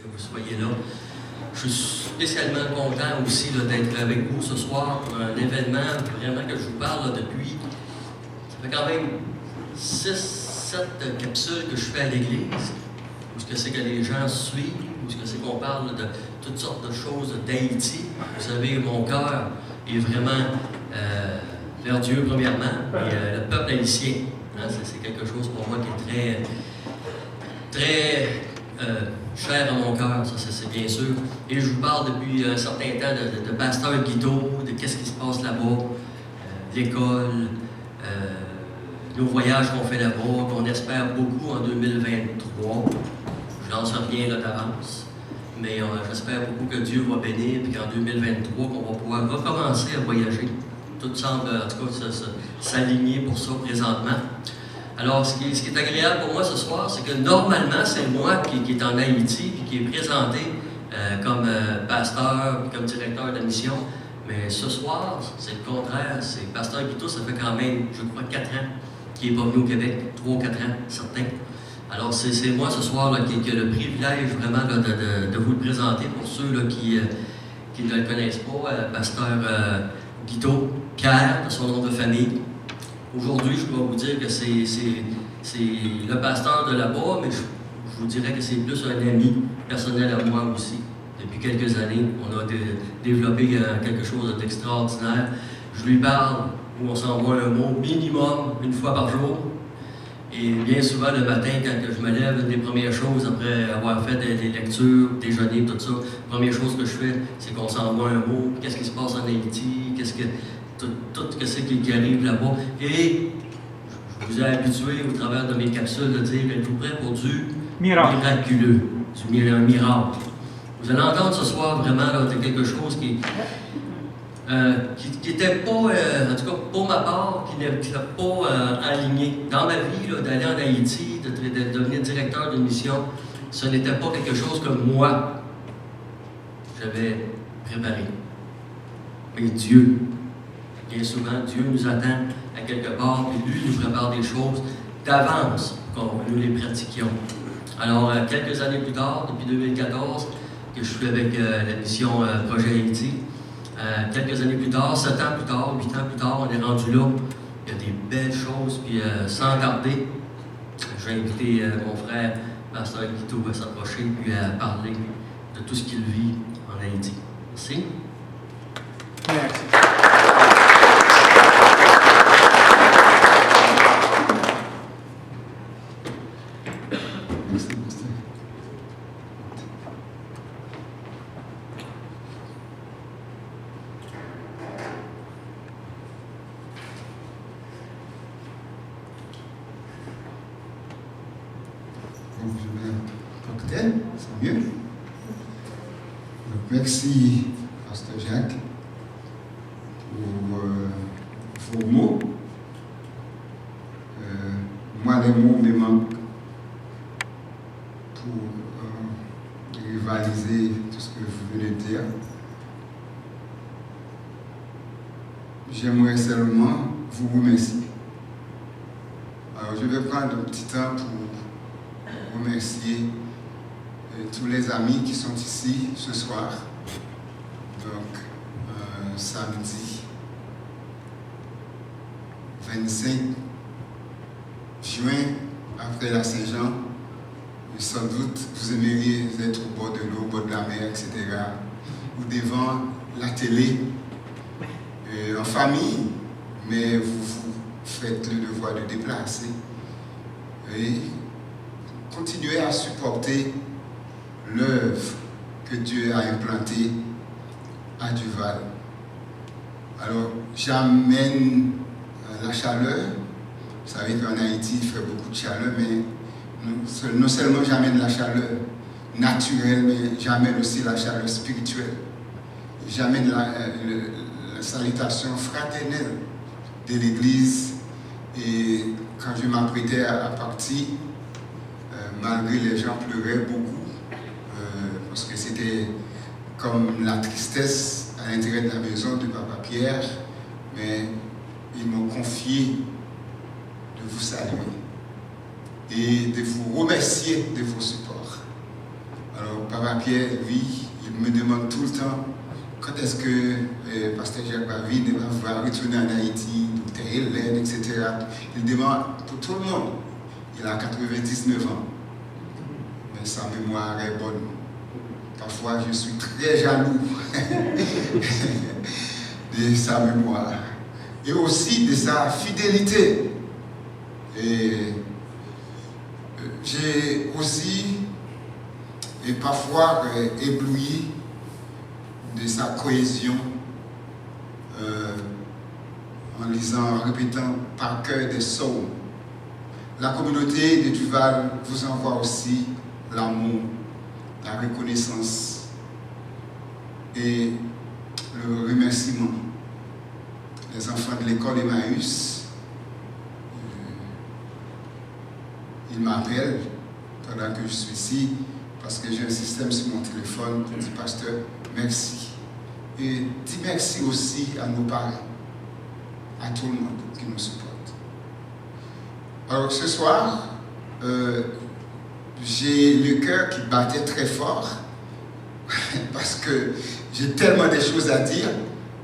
que vous soyez là. Je suis spécialement content aussi d'être avec vous ce soir pour un événement vraiment que je vous parle là, depuis. Ça fait quand même 6-7 capsules que je fais à l'Église, où ce que c'est que les gens suivent, où ce que c'est qu'on parle de toutes sortes de choses d'Haïti. Vous savez, mon cœur est vraiment vers Dieu premièrement, et le peuple haïtien. Hein, c'est quelque chose pour moi qui est très cher à mon cœur, ça c'est bien sûr. Et je vous parle depuis un certain temps de Pasteur Guido, de qu'est-ce qui se passe là-bas, l'école, nos voyages qu'on fait là-bas, qu'on espère beaucoup en 2023. Je lance rien là d'avance, mais j'espère beaucoup que Dieu va bénir, et qu'en 2023, qu'on va pouvoir recommencer à voyager. Tout semble, en tout cas, s'aligner pour ça présentement. Alors, ce qui est agréable pour moi ce soir, c'est que normalement, c'est moi qui est en Haïti et qui est présenté comme pasteur, comme directeur de mission. Mais ce soir, c'est le contraire. C'est Pasteur Guito, ça fait quand même, je crois, 4 ans qu'il n'est pas venu au Québec. 3 ou 4 ans, certains. Alors, c'est moi ce soir là, qui a le privilège vraiment là, de vous le présenter pour ceux là, qui ne le connaissent pas. Pasteur Guito, Pierre, de son nom de famille. Aujourd'hui, je dois vous dire que c'est le pasteur de là-bas, mais je vous dirais que c'est plus un ami personnel à moi aussi. Depuis quelques années, on a développé quelque chose d'extraordinaire. Je lui parle, ou on s'envoie un mot minimum une fois par jour. Et bien souvent, le matin, quand je me lève, une des premières choses, après avoir fait des lectures, déjeuner, tout ça, la première chose que je fais, c'est qu'on s'envoie un mot. Qu'est-ce qui se passe en Haïti? Tout ce qui arrive là-bas. Et je vous ai habitué au travers de mes capsules de dire êtes-vous prêts pour du miraculeux, un miracle. Vous allez entendre ce soir vraiment là, quelque chose qui n'était pas, en tout cas pour ma part, qui n'était pas aligné. Dans ma vie, d'aller en Haïti, de devenir directeur d'une mission, ce n'était pas quelque chose que moi, j'avais préparé. Mais Dieu, bien souvent, Dieu nous attend à quelque part, et lui nous prépare des choses d'avance, comme nous les pratiquions. Alors, quelques années plus tard, depuis 2014, que je suis avec la mission Projet Haïti, quelques années plus tard, 7 ans plus tard, 8 ans plus tard, on est rendu là. Il y a des belles choses, puis sans tarder, je vais inviter mon frère, Pasteur Guito, à s'approcher, puis à parler de tout ce qu'il vit en Haïti. Merci. Merci. Donc, je mets un cocktail, c'est mieux. Donc, merci, Pasteur Jacques, pour vos mots. Moi, les mots me manquent pour rivaliser tout ce que vous venez de dire. J'aimerais seulement vous remercier. Alors, je vais prendre un petit temps pour remercier tous les amis qui sont ici ce soir. Donc, samedi 25 juin, après la Saint-Jean, sans doute vous aimeriez être au bord de l'eau, au bord de la mer, etc. Ou devant la télé, en famille, mais vous faites le devoir de déplacer. Et continuez à supporter l'œuvre que Dieu a implantée à Duval. Alors, j'amène la chaleur. Vous savez qu'en Haïti, il fait beaucoup de chaleur, mais non seulement j'amène la chaleur naturelle, mais j'amène aussi la chaleur spirituelle. J'amène la salutation fraternelle de l'Église. Et quand je m'apprêtais à partir, malgré les gens pleuraient beaucoup, parce que c'était comme la tristesse à l'intérieur de la maison de Papa Pierre, mais ils m'ont confié de vous saluer et de vous remercier de vos supports. Alors, Papa Pierre, oui, il me demande tout le temps quand est-ce que Pasteur Jacques Bavine va retourner en Haïti, Dr. Hélène, etc. Il demande pour tout le monde. Il a 99 ans, mais sa mémoire est bonne. Parfois, je suis très jaloux de sa mémoire et aussi de sa fidélité. Et j'ai aussi et parfois ébloui de sa cohésion en lisant, en répétant par cœur des psaumes. La communauté de Duval vous envoie aussi l'amour, la reconnaissance et le remerciement. Les enfants de l'école Emmaüs, ils m'appellent pendant que je suis ici parce que j'ai un système sur mon téléphone qui dit pasteur, merci. Et dis merci aussi à nos parents, à tout le monde qui nous supporte. Alors ce soir, j'ai le cœur qui battait très fort parce que j'ai tellement de choses à dire.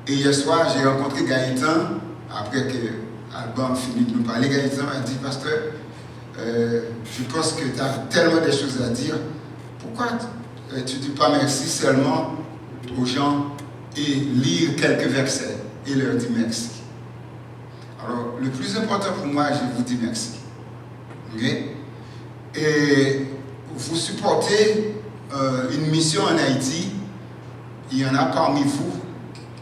Et hier soir, j'ai rencontré Gaëtan, après que Alban a fini de nous parler. Gaëtan m'a dit, pasteur, je pense que tu as tellement de choses à dire. Pourquoi tu ne dis pas merci seulement aux gens et lire quelques versets et leur dire merci? Alors, le plus important pour moi, je vous dis merci. Okay? Et vous supportez une mission en Haïti. Il y en a parmi vous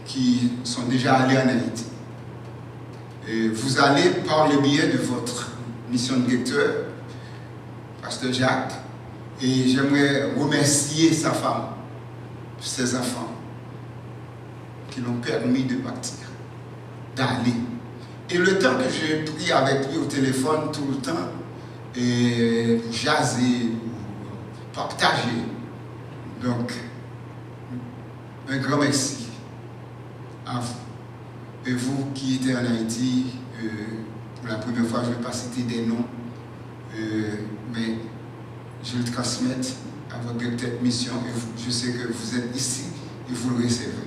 qui sont déjà allés en Haïti. Et vous allez par le biais de votre mission de lecteur, Pasteur Jacques, et j'aimerais remercier sa femme, ses enfants, qui l'ont permis de partir, d'aller. Et le temps que j'ai pris avec lui au téléphone tout le temps, et jaser, partager. Donc, un grand merci à vous. Et vous qui étiez en Haïti, pour la première fois, je ne vais pas citer des noms, mais je le transmets à votre directeur de mission et je sais que vous êtes ici et vous le recevez.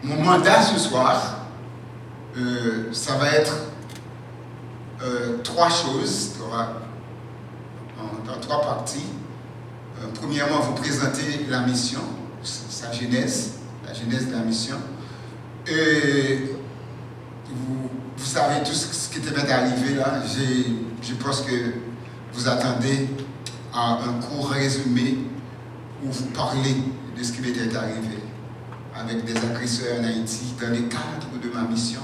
Mon mandat ce soir, ça va être trois choses, dans trois parties. Premièrement, vous présenter la mission, sa genèse, la genèse de la mission. Et vous savez tout ce qui était arrivé là. Je pense que vous attendez à un court résumé où vous parlez de ce qui m'était arrivé avec des agresseurs en Haïti dans le cadre de ma mission.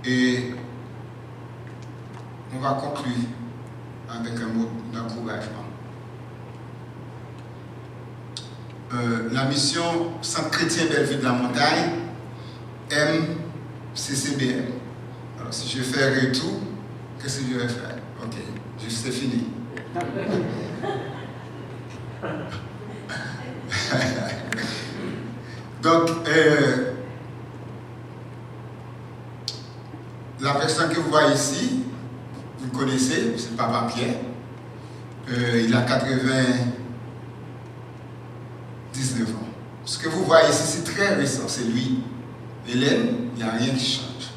Et on va conclure avec un mot d'encouragement. La mission Centre Chrétien Bellevue de la Montagne, MCCBM. Alors si je fais un retour, qu'est-ce que je vais faire? Ok, c'est fini. Donc, la personne que vous voyez ici, vous le connaissez, c'est Papa Pierre. Il a 99 ans. Ce que vous voyez ici, c'est très récent, c'est lui. Hélène, il n'y a rien qui change.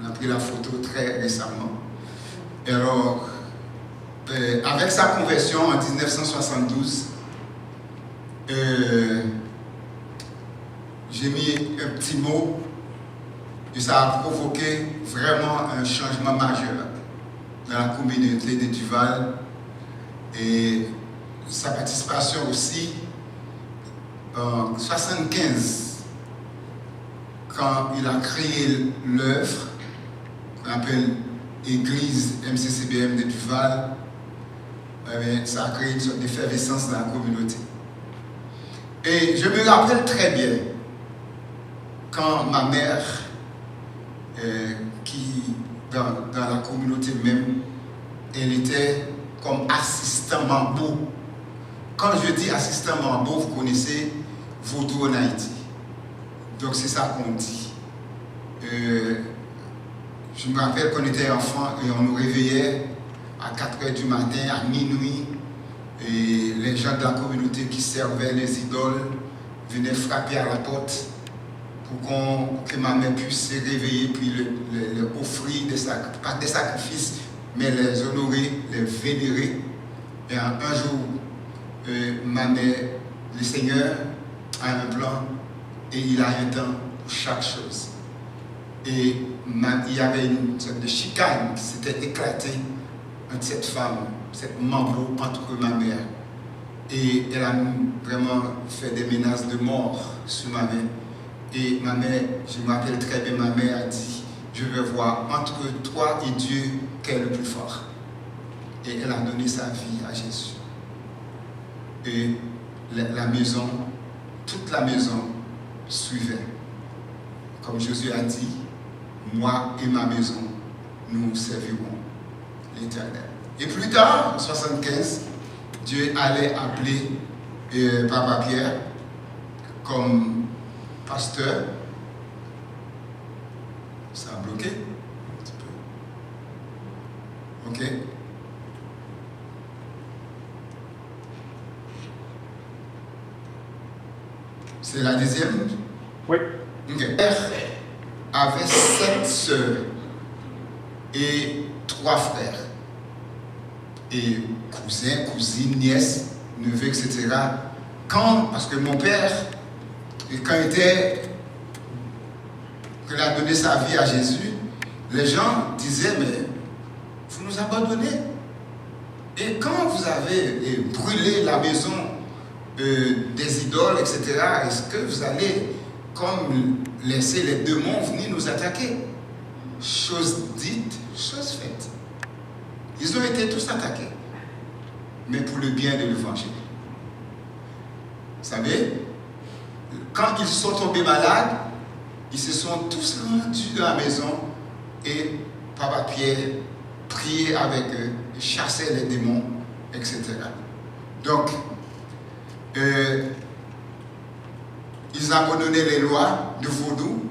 On a pris la photo très récemment. Et alors, avec sa conversion en 1972, j'ai mis un petit mot et ça a provoqué vraiment un changement majeur dans la communauté de Duval et sa participation aussi en 1975 quand il a créé l'œuvre qu'on appelle Église MCCBM de Duval. Ça a créé une sorte d'effervescence dans la communauté. Et je me rappelle très bien quand ma mère, qui dans la communauté même, elle était comme assistant mambo. Quand je dis assistant mambo, vous connaissez Vaudou en Haïti. Donc c'est ça qu'on dit. Je me rappelle qu'on était enfant et on nous réveillait à 4 h du matin, à minuit, et les gens de la communauté qui servaient les idoles venaient frapper à la porte pour que ma mère puisse se réveiller puis leur offrir pas des sacrifices, mais les honorer, les vénérer. Et un jour, ma mère, le Seigneur a un plan et il a un temps pour chaque chose. Et il y avait une sorte de chicane qui s'était éclatée entre cette femme, cette mambo entre ma mère. Et elle a vraiment fait des menaces de mort sur ma mère. Et ma mère, je me rappelle très bien, ma mère a dit, je veux voir entre toi et Dieu quel est le plus fort. Et elle a donné sa vie à Jésus. Et la maison, toute la maison suivait. Comme Jésus a dit, moi et ma maison, nous servirons l'Éternel. Et plus tard, en 1975, Dieu allait appeler Papa Pierre comme pasteur. Ça a bloqué un petit peu. Ok. C'est la deuxième? Oui. Ok. Pierre avait 7 sœurs et 3 frères. Et cousins, cousines, nièces, neveux, etc. Parce que mon père, quand il a donné sa vie à Jésus, les gens disaient, mais vous nous abandonnez. Et quand vous avez brûlé la maison des idoles, etc., est-ce que vous allez comme laisser les démons venir nous attaquer? Chose dite, chose faite. Ils ont été tous attaqués, mais pour le bien de l'évangile. Vous savez, quand ils sont tombés malades, ils se sont tous rendus dans la maison et Papa Pierre priait avec eux, chassait les démons, etc. Donc, ils abandonnaient les lois de vaudou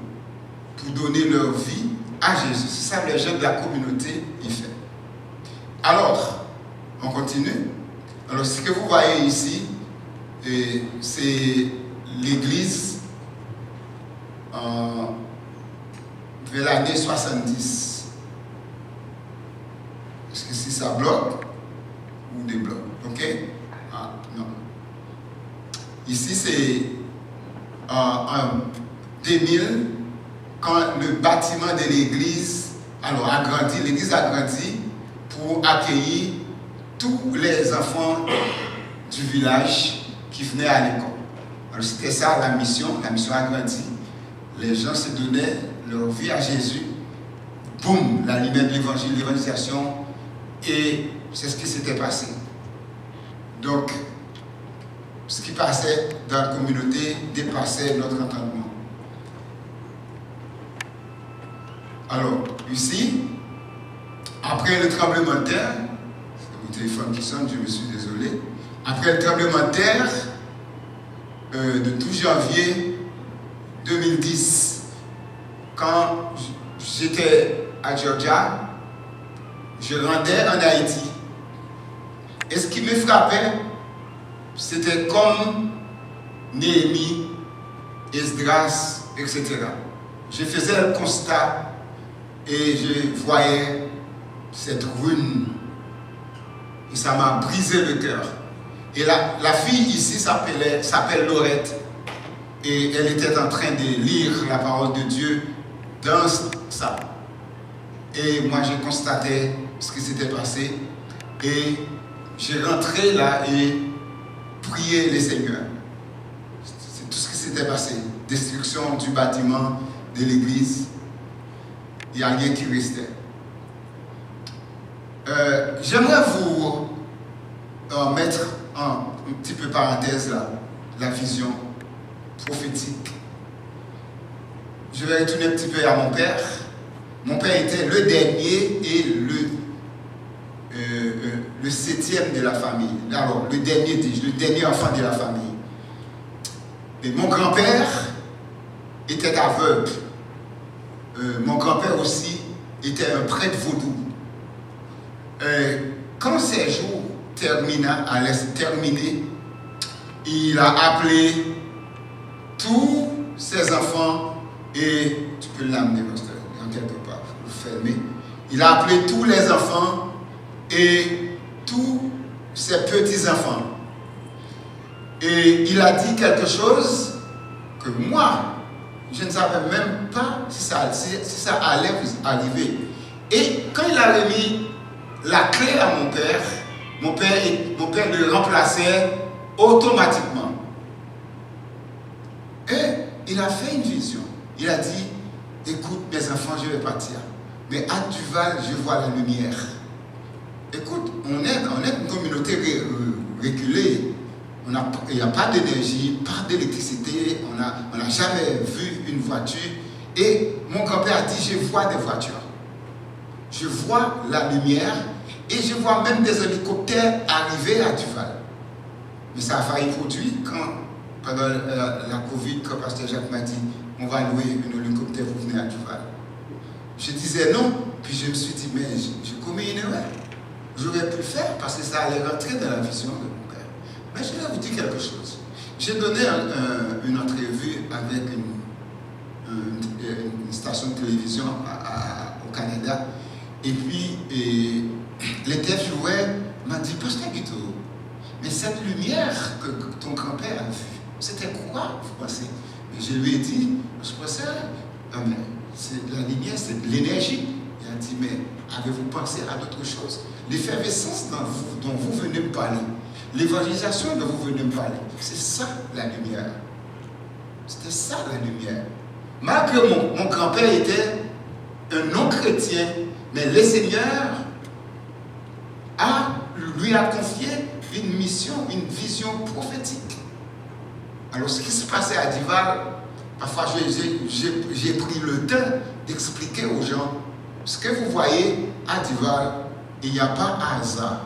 pour donner leur vie à Jésus. C'est ça que les gens de la communauté y font. Alors, on continue. Alors, ce que vous voyez ici, c'est l'église vers l'année 70. Est-ce que si ça bloque ou débloque? Ok? Ah, non. Ici, c'est en 2000, quand le bâtiment de l'église a grandi, l'église a grandi pour accueillir tous les enfants du village qui venaient à l'école. Alors c'était ça la mission a grandi. Les gens se donnaient leur vie à Jésus. Boum, la lumière de l'évangile, l'évangélisation, et c'est ce qui s'était passé. Donc, ce qui passait dans la communauté dépassait notre entendement. Alors, ici, après le tremblement de terre, c'est mon téléphone qui sonne, je me suis désolé. Après le tremblement de terre, de 12 janvier 2010, quand j'étais à Georgia, je rendais en Haïti. Et ce qui me frappait, c'était comme Néhémie, Esdras, etc. Je faisais le constat et je voyais cette ruine. Et ça m'a brisé le cœur. Et la fille ici s'appelle Laurette. Et elle était en train de lire la parole de Dieu dans ça. Et moi, j'ai constaté ce qui s'était passé. Et j'ai rentré là et prié le Seigneur. C'est tout ce qui s'était passé. Destruction du bâtiment de l'église. Il n'y a rien qui restait. J'aimerais vous mettre un petit peu parenthèse là, la vision prophétique. Je vais retourner un petit peu à mon père. Mon père était le dernier et le 7e de la famille. Alors, le dernier enfant de la famille. Et mon grand-père était aveugle. Mon grand-père aussi était un prêtre vaudou. quand ses jours allaient se terminer, il a appelé tous ses enfants, et tu peux l'amener, pasteur, en quelque part, vous fermez. Il a appelé tous les enfants et tous ses petits-enfants. Et il a dit quelque chose que moi, je ne savais même pas si ça allait vous arriver. Et quand il a remis la clé à mon père le remplaçait automatiquement. Et il a fait une vision. Il a dit, écoute mes enfants, je vais partir. Mais à Duval, je vois la lumière. Écoute, on est une communauté reculée. Il n'y a pas d'énergie, pas d'électricité, on n'a jamais vu une voiture. Et mon grand-père a dit, je vois des voitures. Je vois la lumière et je vois même des hélicoptères arriver à Duval. Mais ça a failli produire pendant la Covid, quand Pasteur Jacques m'a dit, on va louer un hélicoptère pour venir à Duval. Je disais non, puis je me suis dit, mais j'ai commis une erreur. J'aurais pu le faire parce que ça allait rentrer dans la vision de mon père. Mais je vais vous dire quelque chose. J'ai donné une entrevue avec une station de télévision au Canada. Et puis, l'intervieweur m'a dit, Pasteur Guito, mais cette lumière que ton grand-père a vue, c'était quoi, vous pensez? Et je lui ai dit, je pensais, la lumière, c'est de l'énergie. Il a dit, mais avez-vous pensé à d'autres choses? L'effervescence dont vous venez me parler, l'évangélisation dont vous venez me parler, c'est ça la lumière. C'était ça la lumière. Malgré mon grand-père était un non-chrétien, mais le Seigneur lui a confié une mission, une vision prophétique. Alors ce qui se passait à Duval, parfois j'ai pris le temps d'expliquer aux gens ce que vous voyez à Duval, il n'y a pas hasard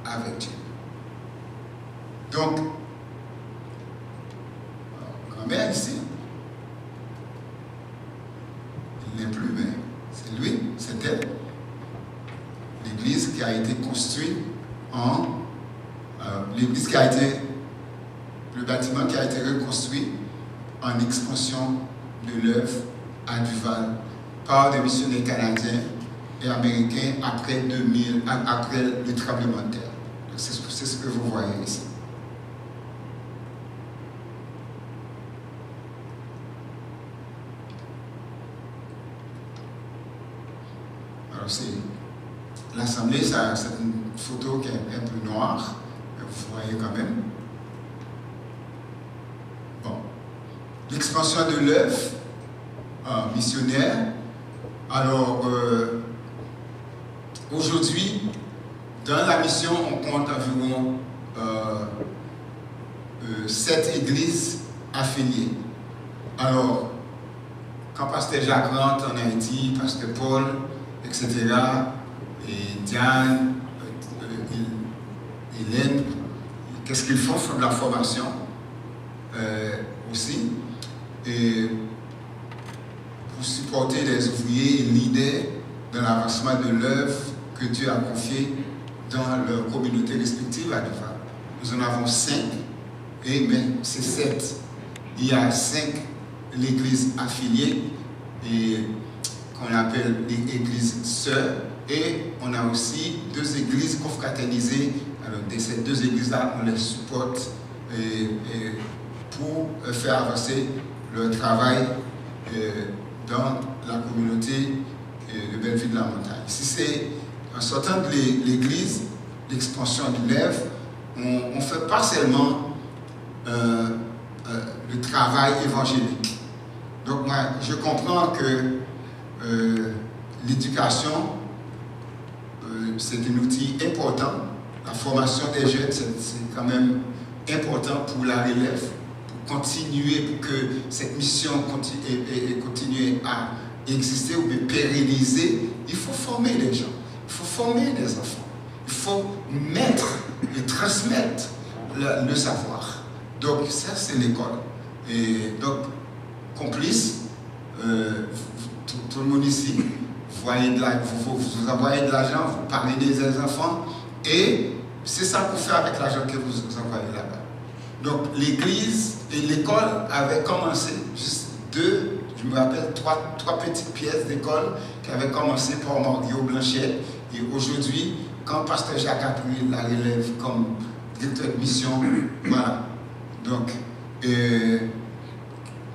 avec Dieu. Donc, grand-mère ici, il n'est plus, mais c'est lui, c'est elle. L'église qui a été construite le bâtiment qui a été reconstruit en expansion de l'œuvre à Duval par des missionnaires canadiens et américains après le tremblement de terre. C'est ce que vous voyez ici. Alors l'assemblée, c'est une photo qui est un peu noire, mais vous voyez quand même. Bon. L'expansion de l'œuvre missionnaire. Alors, aujourd'hui, dans la mission, on compte environ 7 églises affiliées. Alors, quand Pasteur Jacques rentre en Haïti, Pasteur Paul, etc., et Diane, Hélène, qu'est-ce qu'ils font? Ils font de la formation aussi. Et pour supporter les ouvriers et leaders dans l'avancement de l'œuvre que Dieu a confiée dans leur communauté respective à Duval. Nous en avons 5, mais c'est 7. Il y a 5 l'église affiliée et qu'on appelle les églises sœurs, et on a aussi 2 églises confraternisées. Alors, ces 2 églises-là, on les supporte pour faire avancer leur travail dans la communauté de Belleville de la Montagne. Ici, c'est en sortant de l'église, l'expansion de l'œuvre, on ne fait pas seulement le travail évangélique. Donc, moi, je comprends que l'éducation, c'est un outil important. La formation des jeunes, c'est quand même important pour la relève, pour continuer, pour que cette mission continue à exister ou pérenniser. Il faut former les gens, il faut former les enfants, il faut mettre et transmettre le savoir. Donc ça, c'est l'école. Et donc, complice, tout le monde ici, vous envoyez de l'argent, vous parlez des enfants, Et c'est ça qu'on fait avec l'argent que vous envoyez là-bas. Donc l'église et l'école avaient commencé, juste je me rappelle, trois petites pièces d'école qui avaient commencé par Morguio Blanchet. Et aujourd'hui, quand Pasteur Jacques a pris la relève comme directeur de mission, voilà. Donc,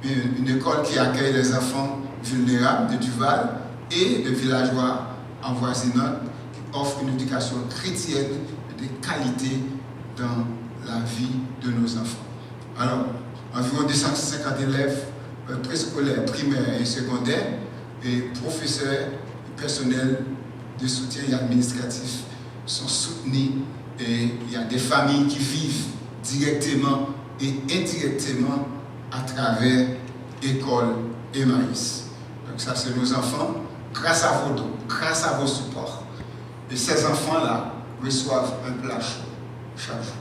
une école qui accueille les enfants vulnérables de Duval et de villageois envoisinants, qui offre une éducation chrétienne de qualité dans la vie de nos enfants. Alors, environ 250 élèves préscolaires, primaires et secondaires, et professeurs et personnels de soutien et administratif sont soutenus, et il y a des familles qui vivent directement et indirectement à travers école Emmaüs. Donc ça, c'est nos enfants, grâce à vos dons, grâce à vos supports. Et ces enfants-là reçoivent un plat chaud chaque jour.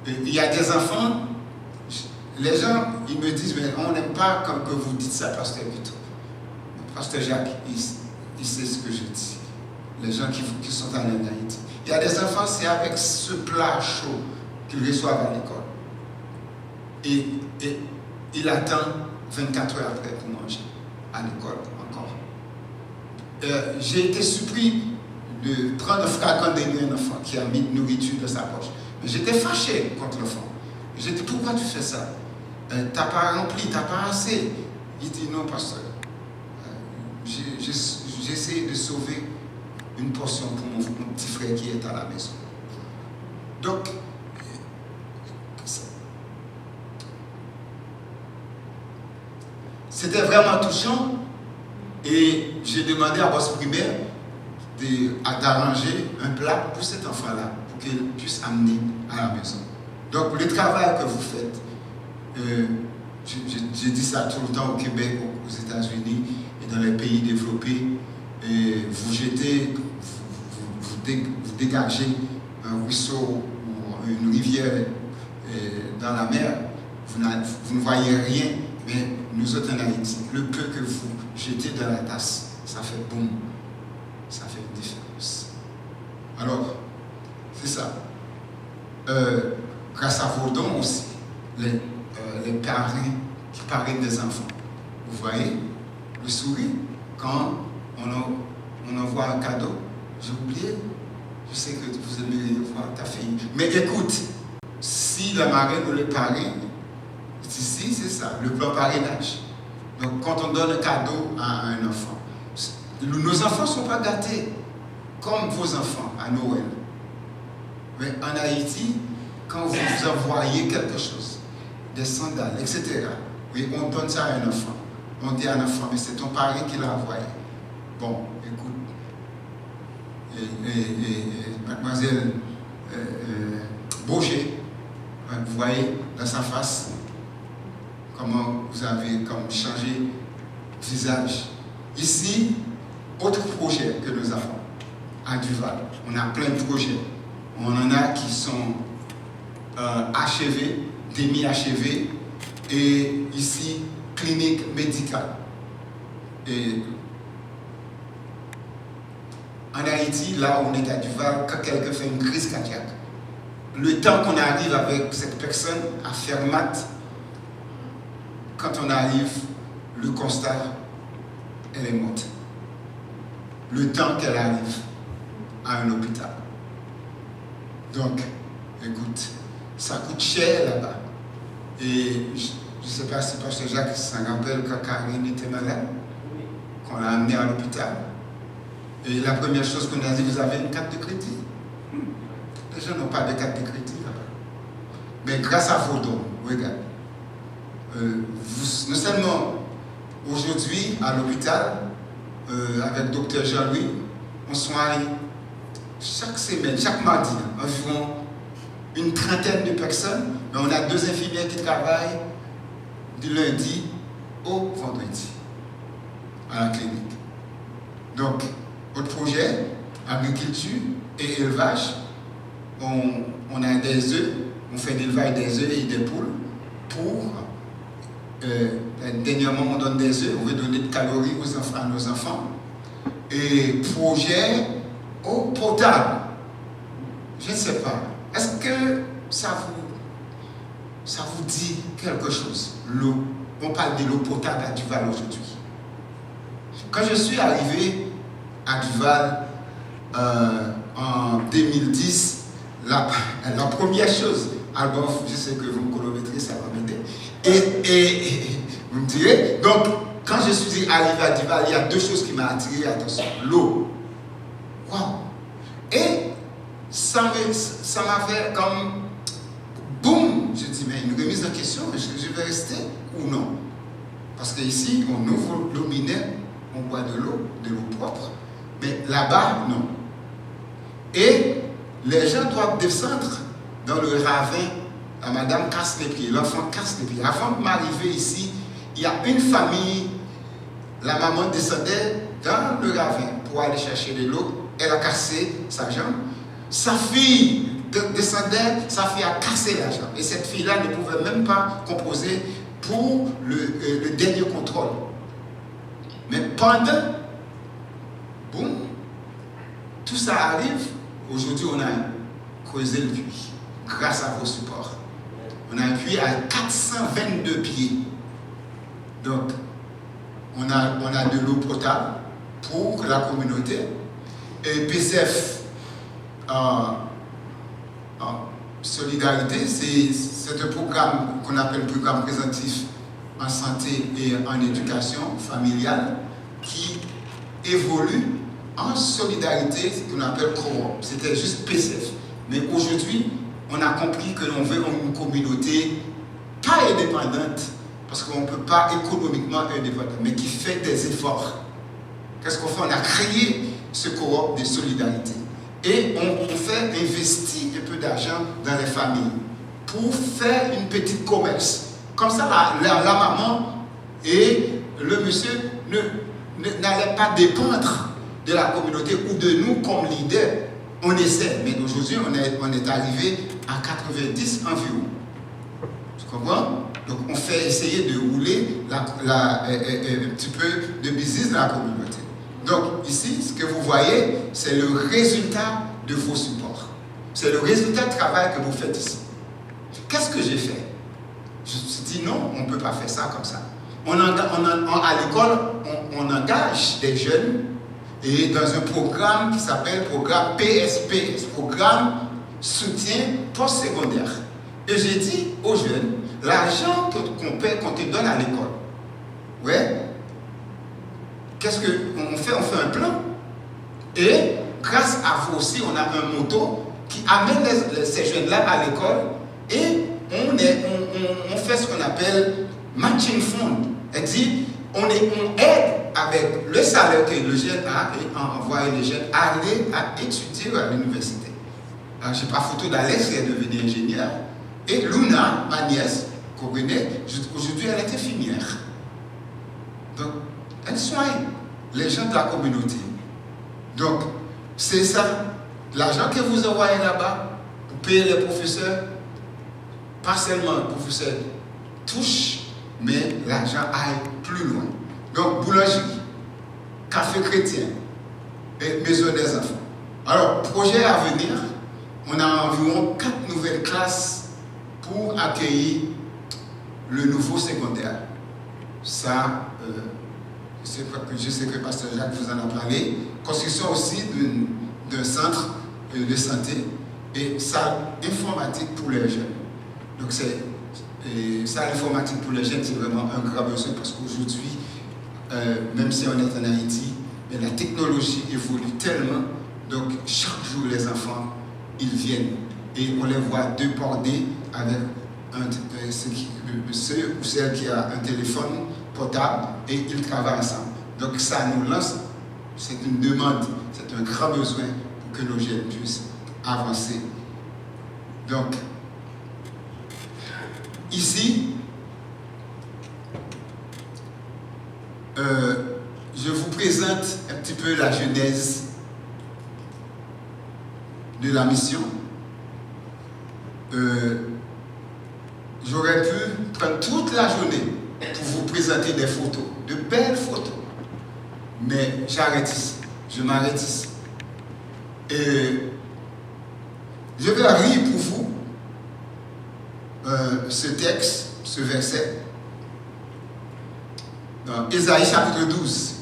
Et il y a des enfants, les gens, ils me disent, mais on n'aime pas comme que vous dites ça, Pasteur Vito. Pasteur Jacques, il sait ce que je dis. Les gens qui sont allés en Haïti. Il y a des enfants, c'est avec ce plat chaud qu'ils reçoivent à l'école. Et il attend 24 heures après pour manger à l'école encore. J'ai été surpris de prendre un fragment de nuit un enfant qui a mis de nourriture dans sa poche. Mais j'étais fâché contre l'enfant. J'ai dit, pourquoi tu fais ça? T'as pas rempli, t'as pas assez. Il dit, non, pasteur. J'ai essayé de sauver une portion pour mon petit frère qui est à la maison. Donc, c'était vraiment touchant. Et j'ai demandé à Boss Primaire d'arranger un plat pour cet enfant-là, pour qu'il puisse amener à la maison. Donc, le travail que vous faites, j'ai dit ça tout le temps au Québec, aux États-Unis et dans les pays développés, et vous jetez, vous dégagez un ruisseau ou une rivière dans la mer, vous ne voyez rien, mais nous autres en Haïti, le peu que vous jetez dans la tasse, ça fait boum, ça fait une différence. Alors, c'est ça. Grâce à vos dons aussi, les parents qui parrainent des enfants. Vous voyez, le sourire, quand on envoie un cadeau, j'ai oublié, je sais que vous aimez voir ta fille. Mais écoute, si la marraine ou le parrain, ici c'est ça, le plan parrainage. Donc quand on donne un cadeau à un enfant, nos enfants ne sont pas gâtés comme vos enfants à Noël. Mais en Haïti, quand vous envoyez quelque chose, des sandales, etc., oui, on donne ça à un enfant. On dit à un enfant, mais c'est ton parrain qui l'a envoyé. Bon, écoute, mademoiselle Boger, vous voyez dans sa face comment vous avez comme changé visage. Ici, autre projet que nous avons à Duval. On a plein de projets. On en a qui sont achevés, demi-achevés, et ici, clinique médicale. Et en Haïti, là où on est à Duval, quand quelqu'un fait une crise cardiaque, le temps qu'on arrive avec cette personne à faire maths, quand on arrive, le constat, elle est morte. Le temps qu'elle arrive à un hôpital. Donc, écoute, ça coûte cher là-bas. Et je ne sais pas si Pasteur Jacques s'en rappelle quand Karine était malade, qu'on l'a amenée à l'hôpital. Et la première chose qu'on a dit, vous avez une carte de crédit. Les gens n'ont pas de carte de crédit là-bas. Mais grâce à vos dons, regarde, non seulement aujourd'hui à l'hôpital, avec Dr Jean-Louis, on soigne chaque semaine, chaque mardi, environ une trentaine de personnes, mais on a 2 infirmières qui travaillent du lundi au vendredi à la clinique. Donc, autre projet, agriculture et élevage, on a des œufs, on fait l'élevage des œufs et des poules pour, dernièrement on donne des œufs, on veut donner de calories à nos enfants, et projet eau potable. je ne sais pas. Est-ce que ça vous dit quelque chose? L'eau. On parle de l'eau potable à Duval aujourd'hui. Quand je suis arrivé à Duval en 2010, la première chose, alors je sais que vous me chronométrez, ça va m'aider. Et vous me direz, donc quand je suis arrivé à Duval, il y a deux choses qui m'ont attiré l'attention. L'eau. Waouh! Et ça m'a fait comme boum! Je dis, mais une remise en question, est-ce que je vais rester ou non? Parce qu'ici, on ouvre l'eau mineure, on boit de l'eau propre, mais là-bas, non. Et les gens doivent descendre dans le ravin. La madame casse les pieds, l'enfant casse les pieds. Avant de m'arriver ici, il y a une famille, la maman descendait dans le ravin pour aller chercher de l'eau. Elle a cassé sa jambe. Sa fille descendait, sa fille a cassé la jambe. Et cette fille-là ne pouvait même pas composer pour le dernier contrôle. Mais pendant, boum, tout ça arrive. Aujourd'hui, on a creusé le puits grâce à vos supports. On a un puits à 422 pieds. Donc, on a de l'eau potable pour la communauté. Et PCF, en solidarité, c'est un programme qu'on appelle programme préventif en santé et en éducation familiale qui évolue en solidarité, ce qu'on appelle coop. C'était juste PCF. Mais aujourd'hui, on a compris que l'on veut une communauté pas indépendante, parce qu'on ne peut pas économiquement indépendant, mais qui fait des efforts. Qu'est-ce qu'on fait? On a créé ce coop de solidarité. Et on fait investir un peu d'argent dans les familles pour faire une petite commerce. Comme ça, la maman et le monsieur n'allaient pas dépendre de la communauté ou de nous comme leaders. On essaie, mais aujourd'hui, on est arrivé à 90 environ. Tu comprends? Donc, on fait essayer de rouler un petit peu de business dans la communauté. Donc, ici, ce que vous voyez, c'est le résultat de vos supports. C'est le résultat du travail que vous faites ici. Qu'est-ce que j'ai fait? Je me suis dit, non, on ne peut pas faire ça comme ça. À l'école, on engage des jeunes et dans un programme qui s'appelle programme PSPS, programme soutien postsecondaire. Et j'ai dit aux jeunes, l'argent qu'on paie, qu'on te donne à l'école, ouais, qu'est-ce qu'on fait? On fait un plan. Et grâce à vous aussi, on a un moto qui amène ces jeunes-là à l'école et on fait ce qu'on appelle matching fund. C'est-à-dire, on aide avec le salaire que le jeune a et on envoie les jeunes aller à étudier à l'université. Alors, je n'ai pas photo d'Alex qui est devenue ingénieure. Et Luna, ma nièce, qu'on connaît, aujourd'hui elle était infirmière. Donc, elle soigne les gens de la communauté. Donc, c'est ça. L'argent que vous envoyez là-bas pour payer les professeurs, pas seulement les professeurs touchent, mais l'argent aille plus loin. Donc, boulangerie, café chrétien et maison des enfants. Alors, projet à venir, on a environ 4 nouvelles classes pour accueillir le nouveau secondaire. Ça, je sais que Pasteur Jacques vous en a parlé. Construction aussi d'un centre de santé et salle informatique pour les jeunes. Donc, salle informatique pour les jeunes, c'est vraiment un grand besoin parce qu'aujourd'hui, même si on est en Haïti, mais la technologie évolue tellement. Donc, chaque jour, les enfants, ils viennent et on les voit débordés avec ceux ou celle qui a un téléphone portable et ils travaillent ensemble. Donc, ça nous lance, c'est une demande, c'est un grand besoin pour que nos jeunes puissent avancer. Donc, ici, je vous présente un petit peu la genèse de la mission. J'aurais pu prendre toute la journée pour vous présenter des photos, de belles photos. Mais j'arrête ici, je m'arrête ici. Et Je vais lire pour vous ce texte, ce verset, dans Ésaïe chapitre 12,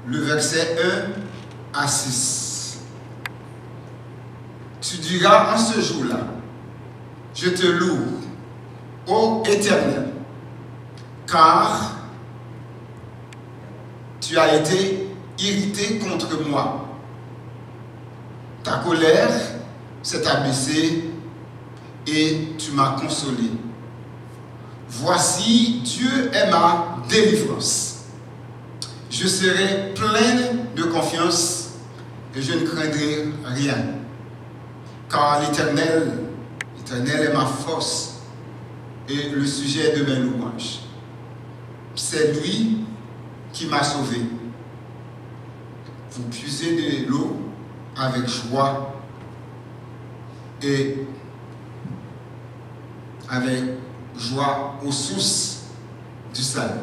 le verset 1 à 6. Tu diras en ce jour-là, je te loue, ô Éternel, car tu as été irrité contre moi. Ta colère s'est abaissée et tu m'as consolé. Voici, Dieu est ma délivrance. Je serai pleine de confiance et je ne craindrai rien. Car l'Éternel est ma force et le sujet de mes louanges. C'est lui qui m'a sauvé. Vous puisez de l'eau avec joie et avec joie aux sources du salut.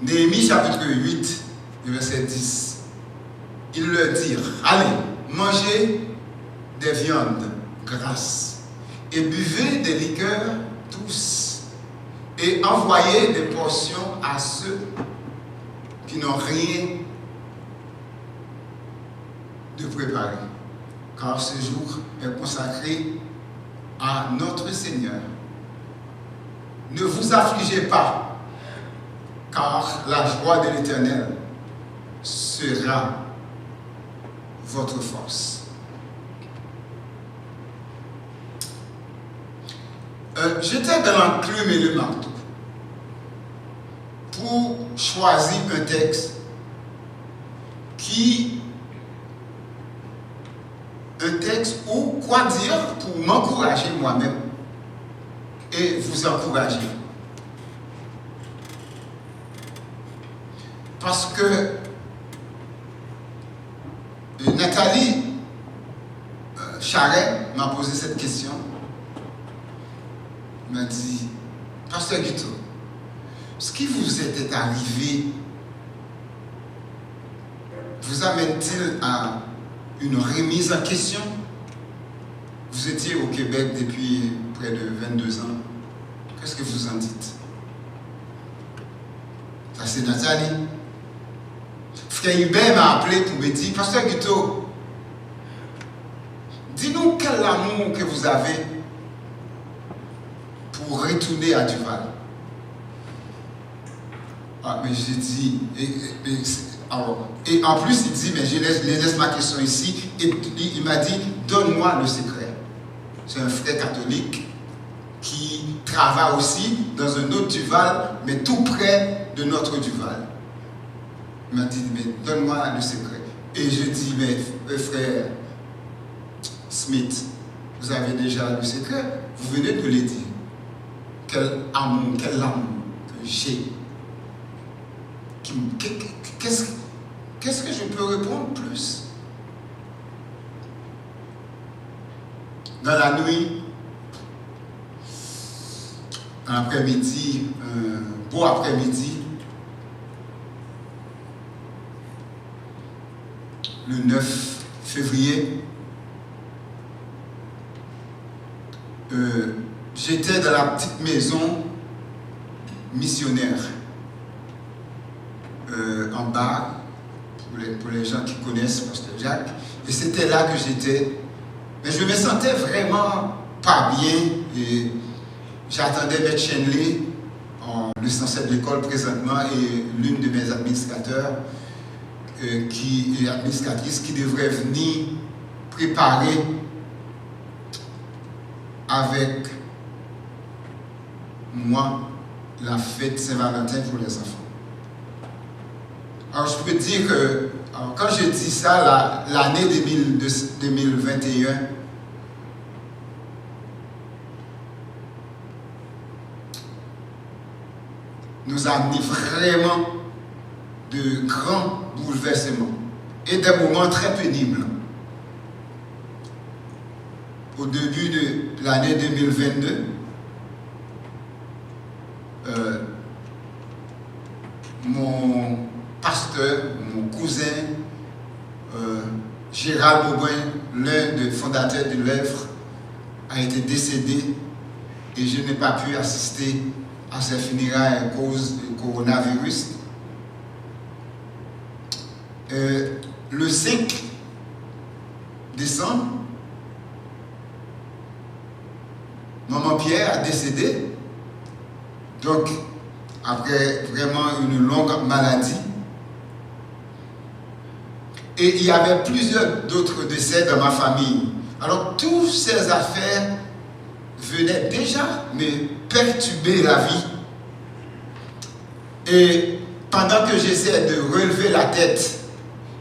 Néhémie chapitre 8, verset 10. Ils leur dirent, allez, mangez des viandes grasses et buvez des liqueurs douces et envoyez des portions à ceux qui n'ont rien de préparé, car ce jour est consacré à notre Seigneur. Ne vous affligez pas, car la joie de l'Éternel sera votre force. J'étais dans l'enclume et le marteau pour choisir un texte ou quoi dire pour m'encourager moi-même et vous encourager. Parce que Nathalie Charret m'a posé cette question. Elle m'a dit, Pasteur Guito, ce qui vous était arrivé vous amène-t-il à une remise en question? Vous étiez au Québec depuis près de 22 ans. Qu'est-ce que vous en dites? Ça, c'est Nathalie. Frère Hubert m'a appelé pour me dire, Pasteur Guito, dis-nous quel amour que vous avez pour retourner à Duval. Ah, mais j'ai dit, et en plus il dit, mais je laisse ma question ici, et il m'a dit, donne-moi le secret. C'est un frère catholique qui travaille aussi dans un autre Duval, mais tout près de notre Duval. Il m'a dit, mais donne-moi le secret. Et je dis, mais frère Smith, vous avez déjà le secret, vous venez de le dire. Quel amour que j'ai. Qu'est-ce que je peux répondre plus? Dans la nuit, un après-midi, un beau après-midi, le 9 février, j'étais dans la petite maison missionnaire en bas, pour les gens qui connaissent Pasteur Jacques, et c'était là que j'étais. Mais je me sentais vraiment pas bien, et j'attendais M. Chenley, le censeur de l'école présentement, et l'une de mes administrateurs, administratrice qui devrait venir préparer avec moi la fête Saint-Valentin pour les enfants. Alors je peux dire que quand je dis ça, l'année 2021, nous a amené vraiment de grands bouleversements et des moments très pénibles. Au début de l'année 2022, mon pasteur, mon cousin Gérald Beaubrun, l'un des fondateurs de l'œuvre, a été décédé et je n'ai pas pu assister à ses funérailles à cause du coronavirus. Le 5 décembre, Maman Pierre a décédé, donc après vraiment une longue maladie. Et il y avait plusieurs d'autres décès dans ma famille. Alors, toutes ces affaires venaient déjà me perturber la vie. Et pendant que j'essayais de relever la tête,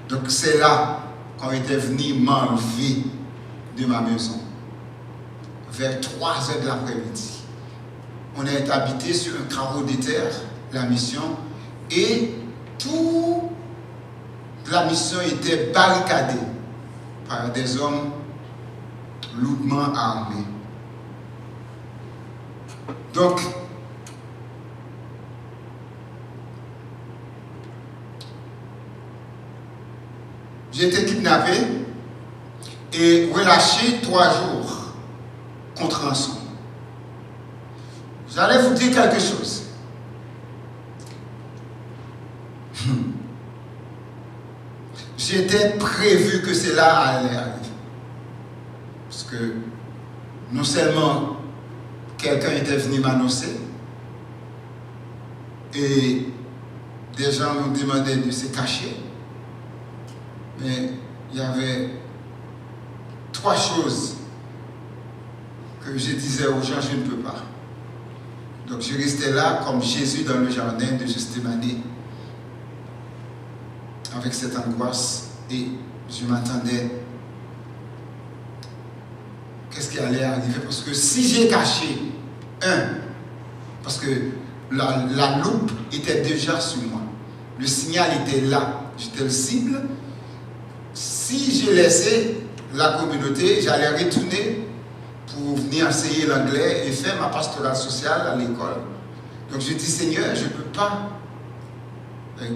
donc c'est là qu'on était venu m'enlever de ma maison. Vers 3 heures de l'après-midi. On est habité sur un carreau de terre, la mission, et toute la mission était barricadée par des hommes lourdement armés. Donc, j'ai été kidnappé et relâché 3 jours contre rançon. J'allais vous dire quelque chose. J'étais prévu que cela allait arriver. Parce que non seulement quelqu'un était venu m'annoncer, et des gens me demandaient de se cacher, mais il y avait 3 choses que je disais aux gens, je ne peux pas. Donc je restais là comme Jésus dans le jardin de Gethsémane, avec cette angoisse, et je m'attendais qu'est-ce qui allait arriver, parce que si j'ai caché parce que la loupe était déjà sur moi, le signal était là, j'étais le cible. Si j'ai laissé la communauté, j'allais retourner pour venir enseigner l'anglais et faire ma pastorale sociale à l'école. Donc je dis, Seigneur, je ne peux pas.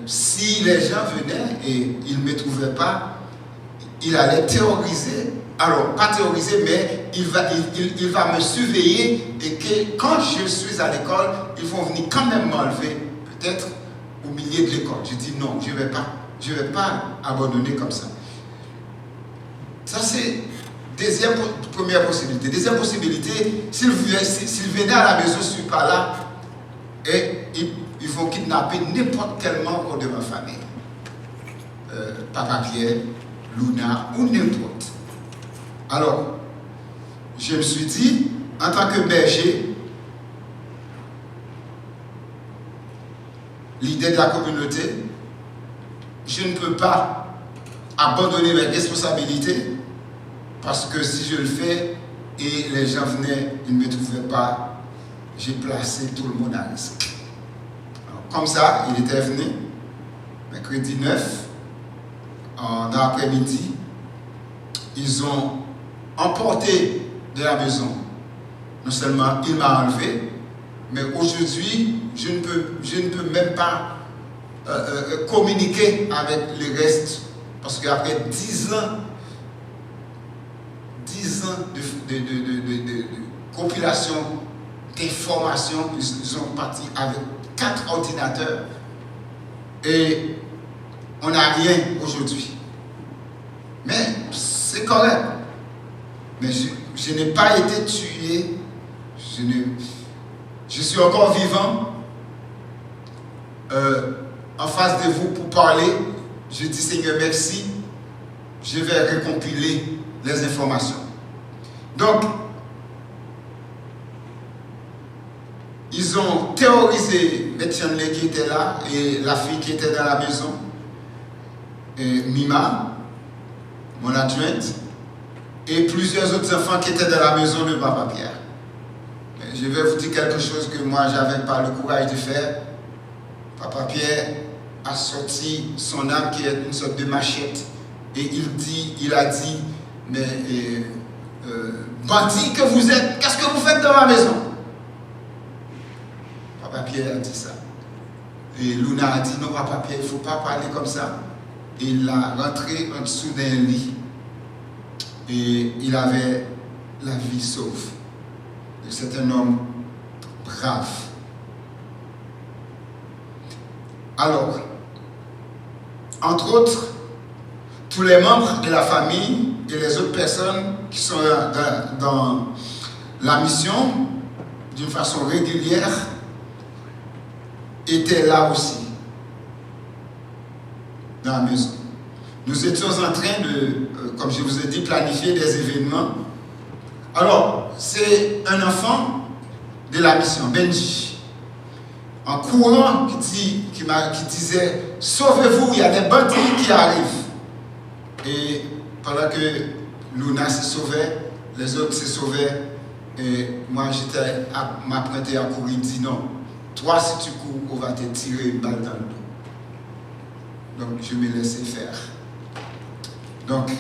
Si les gens venaient et ils ne me trouvaient pas, il allait terroriser. Alors, pas terroriser, mais il va me surveiller, et que quand je suis à l'école, ils vont venir quand même m'enlever, peut-être au milieu de l'école. Je dis non, je ne vais pas abandonner comme ça. Ça, c'est première possibilité. Deuxième possibilité, s'ils venaient à la maison, je ne suis pas là, et ils vont kidnapper n'importe quel membre de ma famille. Papa Pierre, Luna ou n'importe. Alors, je me suis dit, en tant que berger, leader de la communauté, je ne peux pas abandonner mes responsabilités, parce que si je le fais et les gens venaient, ils ne me trouvaient pas, j'ai placé tout le monde à risque. Alors, comme ça, il était venu, mercredi 9, dans l'après-midi, ils ont emporté de la maison. Non seulement il m'a enlevé, mais aujourd'hui, je ne peux même pas communiquer avec le reste, parce qu'après 10 ans de compilation, d'informations, ils ont parti avec 4 ordinateurs et on n'a rien aujourd'hui. Mais c'est correct. Mais je n'ai pas été tué. Je suis encore vivant en face de vous pour parler. Je dis Seigneur merci. Je vais récompiler les informations. Donc, ils ont terrorisé Betchanlé qui était là et la fille qui était dans la maison, et Mima, mon adjointe, et plusieurs autres enfants qui étaient dans la maison de Papa Pierre. Je vais vous dire quelque chose que moi, je n'avais pas le courage de faire. Papa Pierre a sorti son arme qui est une sorte de machette et il a dit, mais bandit que vous êtes, qu'est-ce que vous faites dans ma maison? Papa Pierre a dit ça. Et Luna a dit, non Papa Pierre, il ne faut pas parler comme ça. il l'a rentré en dessous d'un lit et il avait la vie sauve. C'est un homme brave. Alors, entre autres, tous les membres de la famille et les autres personnes qui sont dans la mission d'une façon régulière étaient là aussi, dans la maison. Nous étions en train de, comme je vous ai dit, planifier des événements. Alors, c'est un enfant de la mission, Benji, en courant, qui disait « Sauvez-vous, il y a des bandits qui arrivent ». Et pendant que Luna se sauvait, les autres se sauvaient, et moi j'étais m'apprêté à courir, il dit non, toi si tu cours, on va te tirer une balle dans le dos. Donc je me laissais faire. Donc,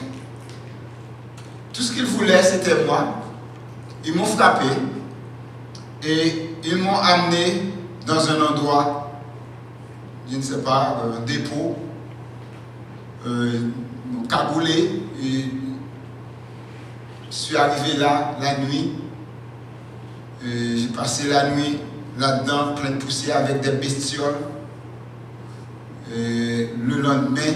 tout ce qu'ils voulaient, c'était moi. Ils m'ont frappé et ils m'ont amené dans un endroit, je ne sais pas, un dépôt, m'ont cagoulé et je suis arrivé là la nuit. J'ai passé la nuit là-dedans, plein de poussière avec des bestioles. Et le lendemain,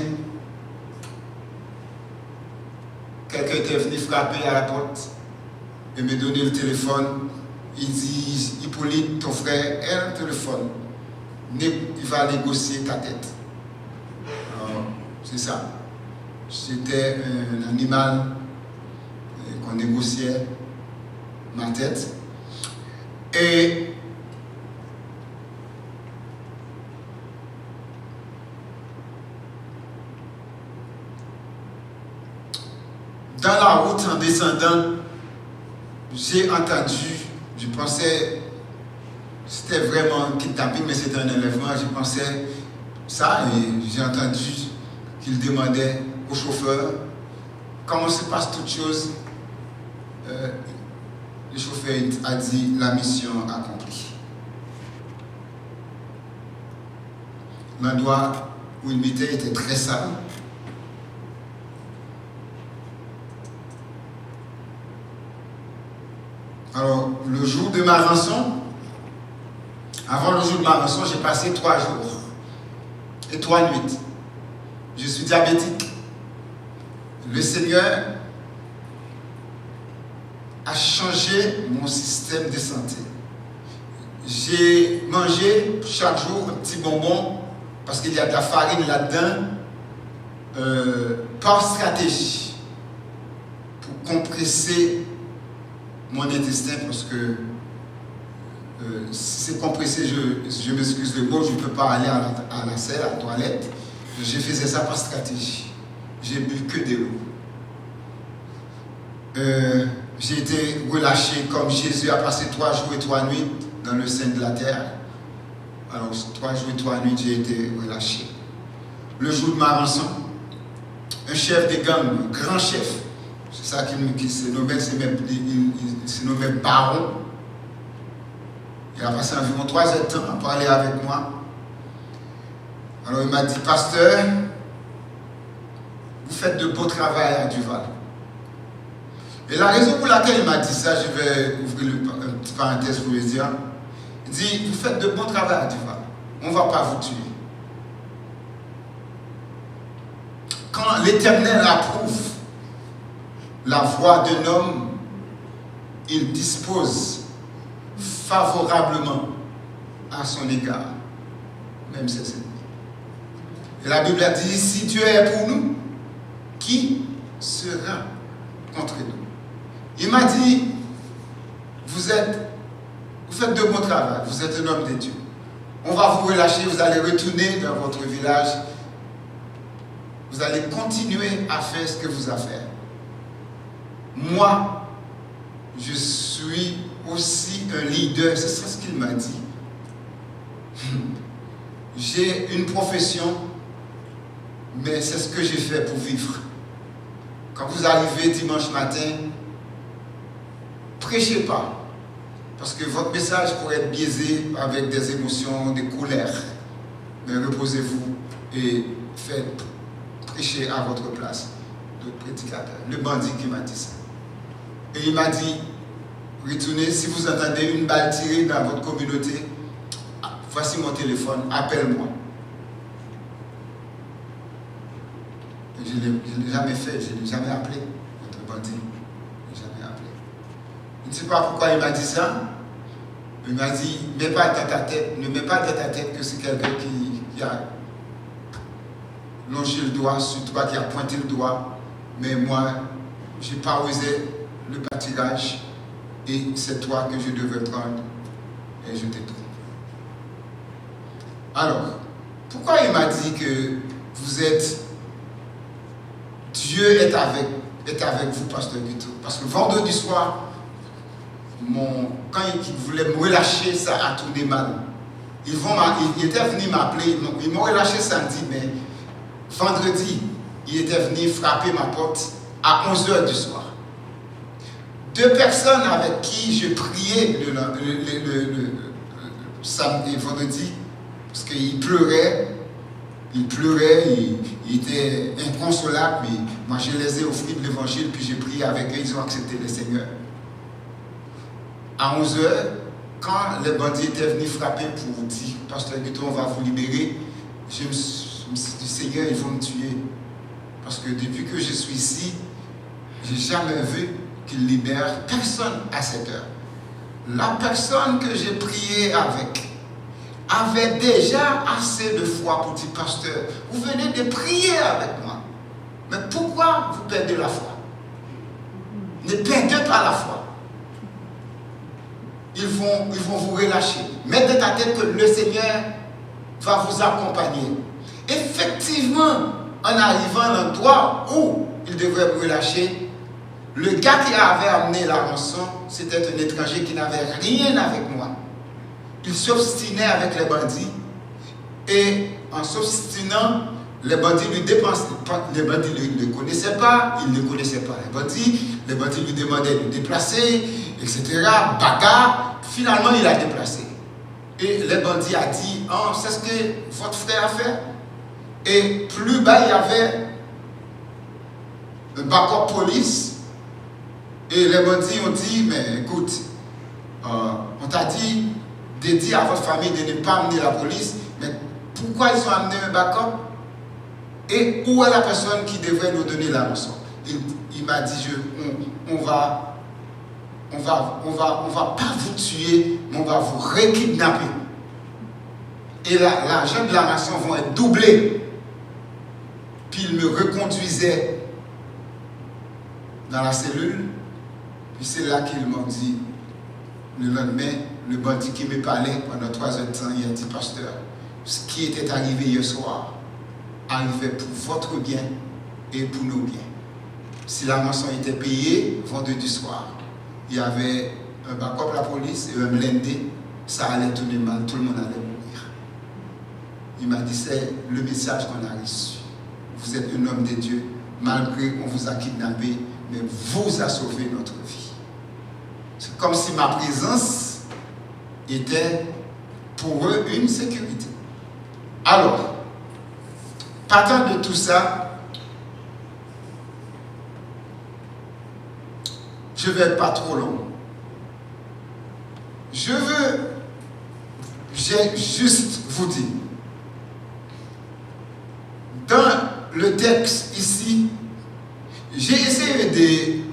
quelqu'un était venu frapper à la porte et me donner le téléphone. Il dit, Hippolyte, ton frère a un téléphone. Il va négocier ta tête. Alors, c'est ça. J'étais un animal qu'on négociait ma tête. Et dans la route, en descendant, j'ai entendu, je pensais, c'était vraiment un kidnapping, mais c'était un enlèvement, je pensais ça, et j'ai entendu qu'il demandait au chauffeur comment se passe toute chose. Le chauffeur a dit la mission accomplie. L'endroit où il m'était était très sale. Alors, le jour de ma rançon, avant le jour de ma rançon, j'ai passé 3 jours et 3 nuits. Je suis diabétique. Le Seigneur a changé mon système de santé. J'ai mangé chaque jour un petit bonbon parce qu'il y a de la farine là-dedans par stratégie pour compresser mon intestin parce que si c'est compressé, je m'excuse le mot, je ne peux pas aller à la selle, à la toilette. Je faisais ça par stratégie. J'ai bu que de l'eau. J'ai été relâché comme Jésus a passé 3 jours et 3 nuits dans le sein de la terre. Alors 3 jours et 3 nuits, j'ai été relâché. Le jour de ma rançon, un chef de gang, un grand chef, c'est ça qui se nommait, il se nommait baron. Il a passé environ 3 heures de temps à parler avec moi. Alors il m'a dit, pasteur, vous faites de beau travail à Duval. Et la raison pour laquelle il m'a dit ça, je vais ouvrir une petite parenthèse pour le dire. Il dit, vous faites de bon travail à Duval. On ne va pas vous tuer. Quand l'Éternel approuve la voix d'un homme, il dispose favorablement à son égard, même ses ennemis. Et la Bible a dit, si Dieu est pour nous, qui sera contre nous? Il m'a dit, vous faites de bon travail, vous êtes un homme de Dieu. On va vous relâcher, vous allez retourner dans votre village. Vous allez continuer à faire ce que vous avez fait. Moi, je suis aussi un leader, c'est ça ce qu'il m'a dit. J'ai une profession, mais c'est ce que j'ai fait pour vivre. Quand vous arrivez dimanche matin, prêchez pas, parce que votre message pourrait être biaisé avec des émotions, des colères. Mais reposez-vous et prêcher à votre place, le prédicateur, le bandit qui m'a dit ça. Et il m'a dit, retournez, si vous entendez une balle tirée dans votre communauté, voici mon téléphone, appelle-moi. Je ne l'ai jamais fait, je ne l'ai jamais appelé, notre bandit. Je ne l'ai jamais appelé. Je ne sais pas pourquoi il m'a dit ça. Il m'a dit, ne mets pas dans ta tête que c'est quelqu'un qui a longé le doigt sur toi, qui a pointé le doigt. Mais moi, je n'ai pas osé le pâturage et c'est toi que je devais prendre et je t'ai pris. Alors, pourquoi il m'a dit que vous êtes, Dieu est avec vous, pasteur Guito? Parce que vendredi soir, quand ils voulaient me relâcher, ça a tourné mal. Ils étaient venus m'appeler, ils m'ont relâché samedi, mais vendredi, ils étaient venus frapper ma porte à 11h du soir. 2 personnes avec qui je priais le samedi et vendredi, parce qu'ils pleuraient, ils étaient inconsolables, mais moi je les ai offert de l'évangile, puis j'ai prié avec eux, ils ont accepté le Seigneur. À 11h, quand les bandits étaient venus frapper pour dire, pasteur Guito, on va vous libérer, je me suis dit, Seigneur, ils vont me tuer. Parce que depuis que je suis ici, je n'ai jamais vu qu'ils libèrent personne à cette heure. La personne que j'ai prié avec avait déjà assez de foi pour dire, pasteur, vous venez de prier avec moi. Mais pourquoi vous perdez la foi? Ne perdez pas la foi. Ils vont vous relâcher. Mettez dans ta tête que le Seigneur va vous accompagner. Effectivement, en arrivant à l'endroit où il devrait me relâcher, le gars qui avait amené la rançon, c'était un étranger qui n'avait rien avec moi. Il s'obstinait avec les bandits et en s'obstinant, les bandits lui dépensaient. Les bandits ne le connaissaient pas, il ne connaissait pas les bandits lui demandaient de déplacer, etc. Bagarre, finalement il a déplacé. Et les bandits a dit, oh, c'est ce que votre frère a fait. Et plus bas, il y avait un backup police. Et les bandits ont dit, mais écoute, on t'a dit de dire à votre famille de ne pas amener la police, mais pourquoi ils ont amené un backup? Et où est la personne qui devrait nous donner la leçon? Il m'a dit, on va pas vous tuer, mais on va vous rekidnapper. Et l'argent de la nation va être doublé. Puis il me reconduisait dans la cellule. Puis c'est là qu'ils m'ont dit, le lendemain, le bandit qui me parlait pendant 3 heures de temps, il a dit, pasteur, ce qui était arrivé hier soir arrivait pour votre bien et pour nos biens. Si la rançon était payée vendredi soir, il y avait un backup la police et un blindé, ça allait tourner mal, tout le monde allait mourir. Il m'a dit, c'est le message qu'on a reçu. Vous êtes un homme de Dieu, malgré qu'on vous a kidnappé, mais vous a sauvé notre vie. C'est comme si ma présence était pour eux une sécurité. Alors, partant de tout ça, je ne vais pas trop long. J'ai juste vous dire, dans le texte ici, j'ai essayé de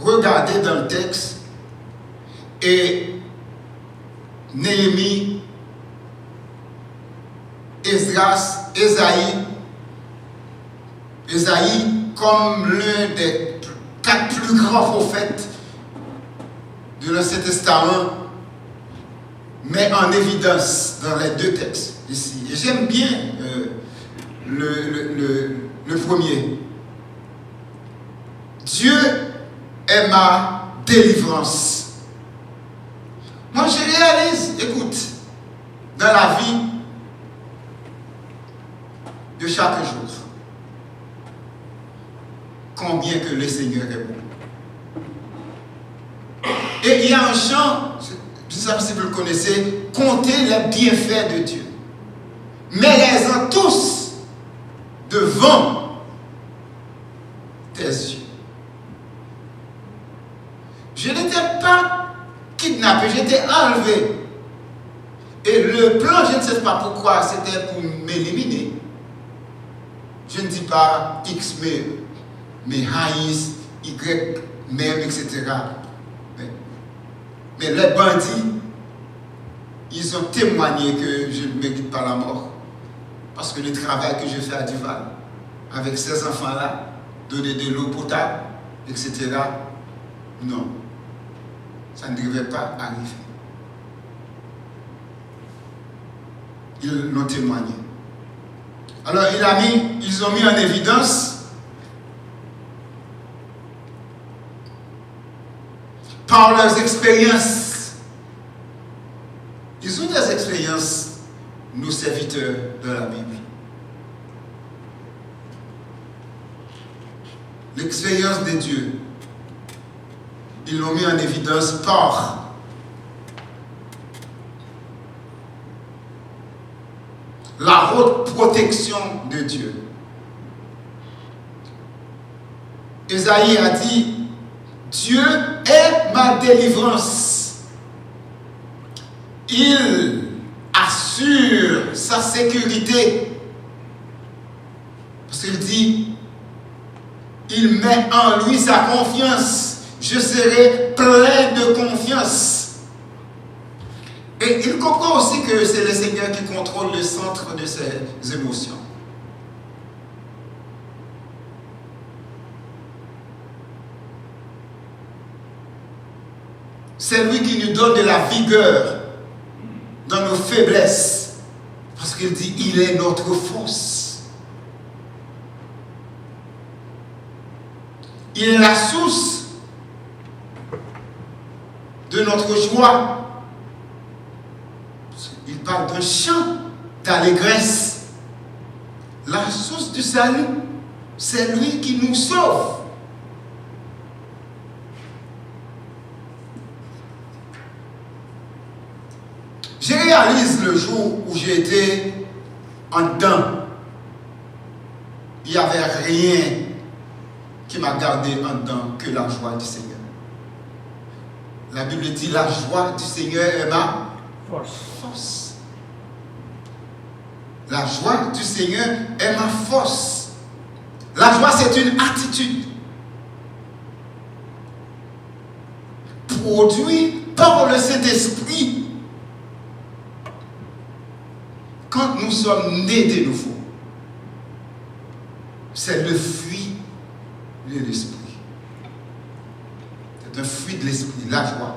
regarder dans le texte et Néhémie, Esdras, Ésaïe comme l'un des 4 plus grands prophètes de l'Ancien Testament, met en évidence dans les 2 textes ici. Et j'aime bien le premier. Dieu est ma délivrance. Moi je réalise, écoute, dans la vie de chaque jour, combien que le Seigneur est bon. Et il y a un chant, je ne sais pas si vous le connaissez, comptez les bienfaits de Dieu. Mêlez-en tous devant tes yeux. Je n'étais pas kidnappé, j'étais enlevé. Et le plan, je ne sais pas pourquoi, c'était pour m'éliminer. Je ne dis pas X, mais haïs, Y, même, etc. Mais les bandits, ils ont témoigné que je ne mérite pas la mort. Parce que le travail que je fais à Duval, avec ces enfants-là, donner de l'eau potable, etc., non, ça ne devait pas arriver. Ils l'ont témoigné. Alors ils ont mis en évidence par leurs expériences. Ils ont des expériences, nos serviteurs de la Bible. L'expérience de Dieu, ils l'ont mis en évidence par la haute protection de Dieu. Ésaïe a dit, Dieu est ma délivrance. Il assure sa sécurité. Parce qu'il dit, il met en lui sa confiance. Je serai plein de confiance. Et il comprend aussi que c'est le Seigneur qui contrôle le centre de ses émotions. C'est lui qui nous donne de la vigueur dans nos faiblesses. Parce qu'il dit, il est notre force. Il est la source de notre joie. Il parle d'un chant d'allégresse. La source du salut, c'est lui qui nous sauve. Je réalise le jour où j'ai été en dedans. Il n'y avait rien qui m'a gardé en dedans que la joie du Seigneur. La Bible dit, la joie du Seigneur est ma force. La joie du Seigneur est ma force. La joie, c'est une attitude produite par le Saint-Esprit quand nous sommes nés de nouveau. C'est le fruit de l'esprit. C'est un fruit de l'esprit, la joie.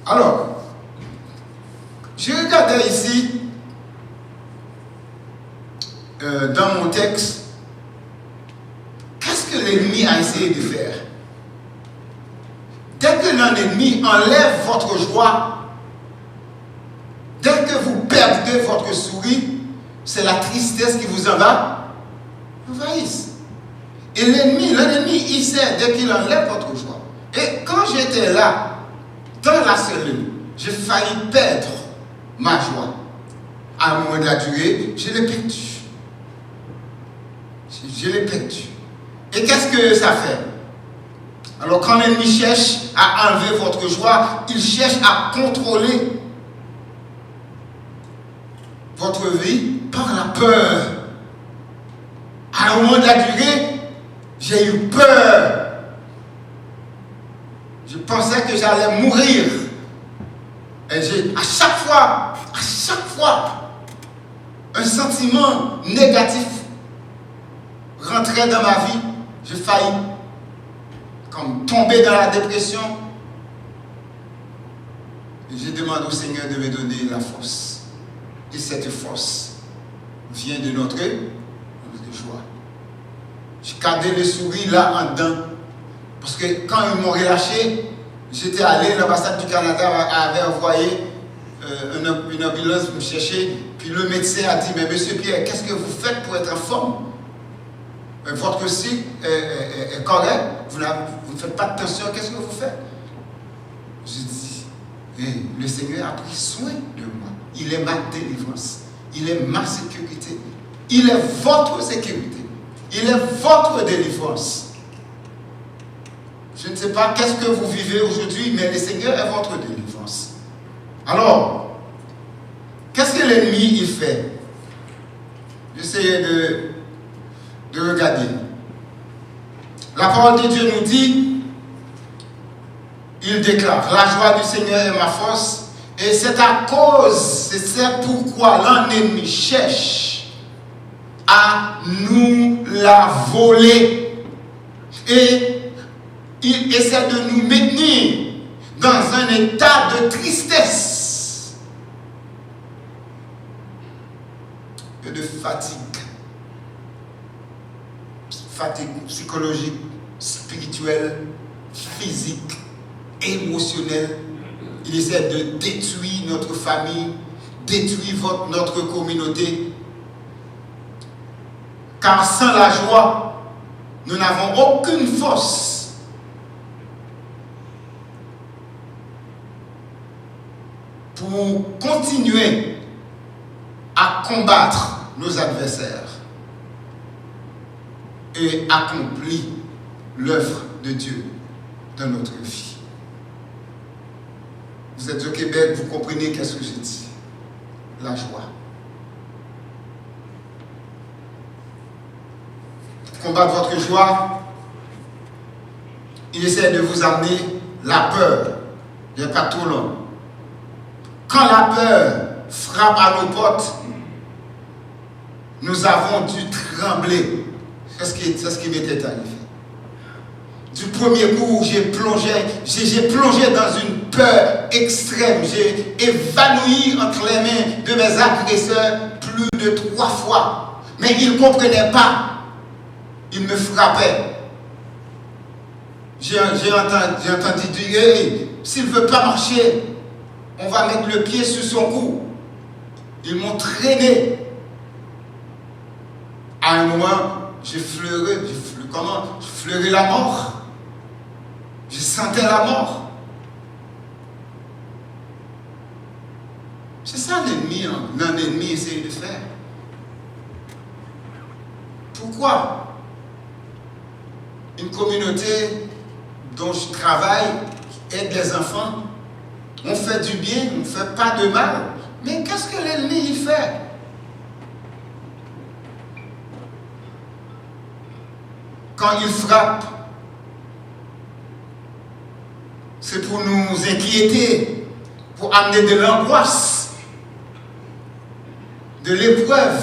Alors, je regardais ici, dans mon texte, qu'est-ce que l'ennemi a essayé de faire? Dès que l'un ennemi enlève votre joie, dès que vous perdez votre sourire, c'est la tristesse qui vous envahisse. Et l'ennemi, il sait dès qu'il enlève votre joie. Et quand j'étais là, dans la cellule, j'ai failli perdre ma joie. À un moment de la durée, je l'ai perdu. Je l'ai perdu. Et qu'est-ce que ça fait? Alors quand l'ennemi cherche à enlever votre joie, il cherche à contrôler votre vie par la peur. À un moment de la durée, j'ai eu peur. Je pensais que j'allais mourir. Et à chaque fois, un sentiment négatif rentrait dans ma vie. J'ai failli comme tomber dans la dépression. Et je demande au Seigneur de me donner la force. Et cette force vient de notre joie. J'ai gardé le sourire là en dedans. Parce que quand ils m'ont relâché, j'étais allé, l'ambassade du Canada avait envoyé une ambulance me chercher. Puis le médecin a dit, mais monsieur Pierre, qu'est-ce que vous faites pour être en forme? Votre cycle est correct, vous ne faites pas de tension, qu'est-ce que vous faites? Je dis, le Seigneur a pris soin de moi. Il est ma délivrance. Il est ma sécurité. Il est votre sécurité. Il est votre délivrance. Je ne sais pas qu'est-ce que vous vivez aujourd'hui, mais le Seigneur est votre délivrance. Alors, qu'est-ce que l'ennemi il fait? J'essaie de regarder. La parole de Dieu nous dit, il déclare, la joie du Seigneur est ma force, et c'est pourquoi l'ennemi cherche à nous la voler. Et il essaie de nous maintenir dans un état de tristesse et de fatigue. Fatigue psychologique, spirituelle, physique, émotionnelle. Il essaie de détruire notre famille, détruire notre communauté. Car sans la joie, nous n'avons aucune force pour continuer à combattre nos adversaires et accomplir l'œuvre de Dieu dans notre vie. Vous êtes au Québec, vous comprenez qu'est-ce que j'ai dit. La joie. Pour combattre votre joie, il essaie de vous amener la peur. Il n'y a pas trop long. Quand la peur frappe à nos portes, nous avons dû trembler. C'est ce qui m'était arrivé. Du premier coup, j'ai plongé dans une peur extrême. J'ai évanoui entre les mains de mes agresseurs plus de 3 fois. Mais ils ne comprenaient pas. Ils me frappaient. J'ai entendu dire, hey, s'il ne veut pas marcher, on va mettre le pied sur son cou. Ils m'ont traîné. À un moment, j'ai fleuré la mort. Je sentais la mort. C'est ça l'ennemi essaie de faire. Pourquoi une communauté dont je travaille aide les enfants, on fait du bien, on ne fait pas de mal. Mais qu'est-ce que l'ennemi il fait? Quand il frappe, c'est pour nous inquiéter, pour amener de l'angoisse, de l'épreuve.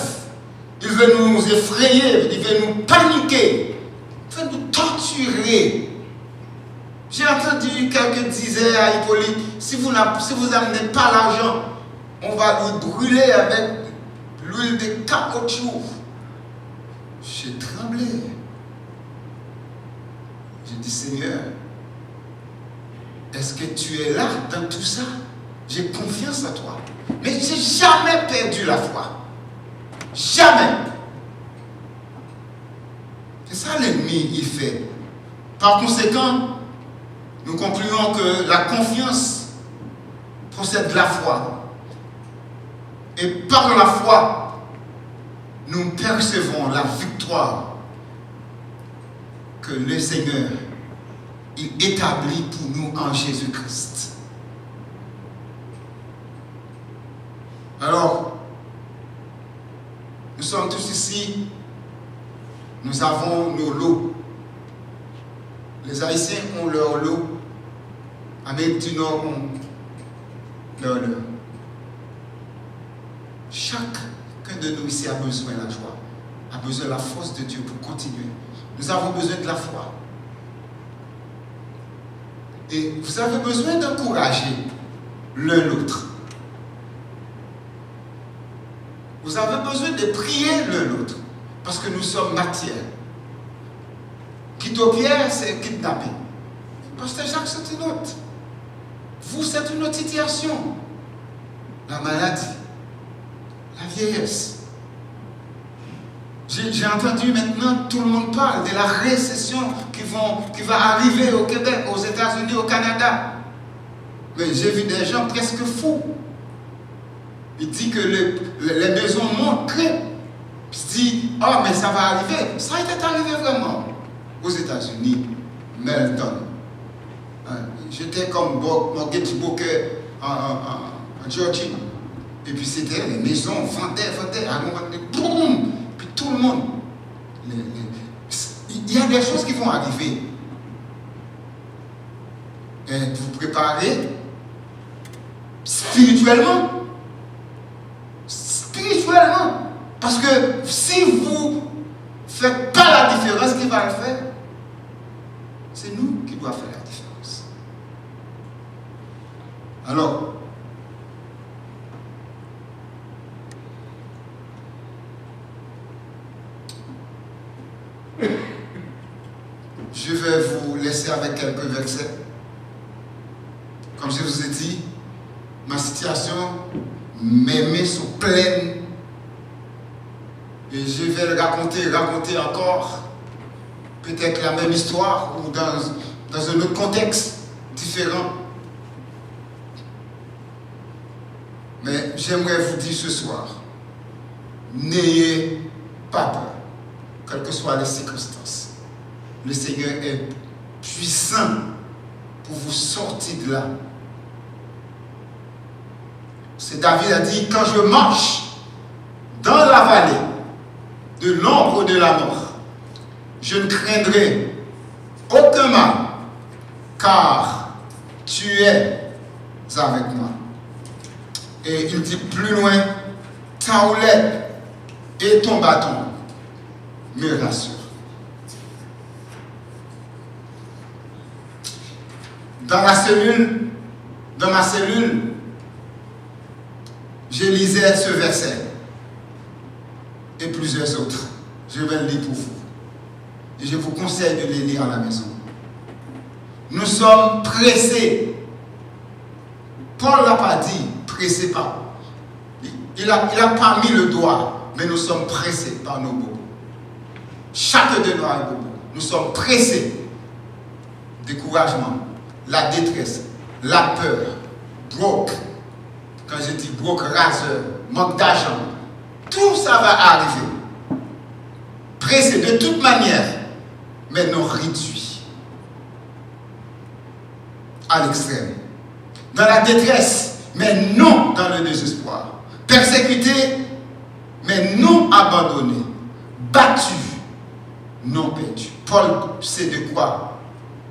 Il veut nous effrayer, il veut nous paniquer, il veut nous torturer. J'ai entendu quelqu'un disait à Hippolyte, si vous n'amenez pas l'argent, on va vous brûler avec l'huile de caoutchouc. J'ai tremblé. J'ai dit, Seigneur, est-ce que tu es là dans tout ça? J'ai confiance en toi. Mais je n'ai jamais perdu la foi. Jamais. C'est ça l'ennemi, il fait. Par conséquent, nous concluons que la confiance procède de la foi. Et par la foi, nous percevons la victoire que le Seigneur il établit pour nous en Jésus-Christ. Alors, nous sommes tous ici, nous avons nos lots. Les Haïtiens ont leur lot, Amérique du Nord ont leur lot. Chacun de nous ici a besoin de la joie, a besoin de la force de Dieu pour continuer. Nous avons besoin de la foi. Et vous avez besoin d'encourager l'un l'autre. Vous avez besoin de prier l'un l'autre. Parce que nous sommes matière. Quitter Pierre, c'est kidnapper. Pasteur Jacques, c'est une autre. Vous, c'est une autre situation. La maladie, la vieillesse. J'ai entendu maintenant, tout le monde parle de la récession qui va arriver au Québec, aux États-Unis, au Canada. Mais j'ai vu des gens presque fous. Ils disent que les maisons montent. se dit, ah, mais ça va arriver. Ça était arrivé vraiment aux États-Unis, Melton. J'étais comme Mortgage Broker en Georgie. Et puis c'était les maisons vendaient, boum, puis tout le monde. Il y a des choses qui vont arriver. Et vous préparez spirituellement. Spirituellement. Parce que si vous ne faites pas la différence, qui va le faire? C'est nous qui devons faire la différence. Alors, je vais vous laisser avec quelques versets. Comme je vous ai dit, ma situation, mes mains sont pleines. Et je vais le raconter encore. Peut-être la même histoire ou dans un autre contexte différent. Mais j'aimerais vous dire ce soir, n'ayez pas peur, quelles que soient les circonstances. Le Seigneur est puissant pour vous sortir de là. C'est David a dit, quand je marche dans la vallée de l'ombre de la mort, je ne craindrai aucun mal, car tu es avec moi. Et il dit plus loin, ta houlette et ton bâton me rassurent. Dans ma cellule, je lisais ce verset et plusieurs autres. Je vais le lire pour vous. Et je vous conseille de les lire à la maison. Nous sommes pressés. Paul n'a pas dit pressés par. Il n'a pas mis le doigt, mais nous sommes pressés par nos bobos. Chaque de nous a un bobo. Nous sommes pressés. Découragement, la détresse, la peur, broke. Quand je dis broke, raseur, manque d'argent, tout ça va arriver. Pressé de toute manière, mais non réduit à l'extrême. Dans la détresse, mais non dans le désespoir. Persécuté, mais non abandonné. Battu, non perdu. Paul sait de quoi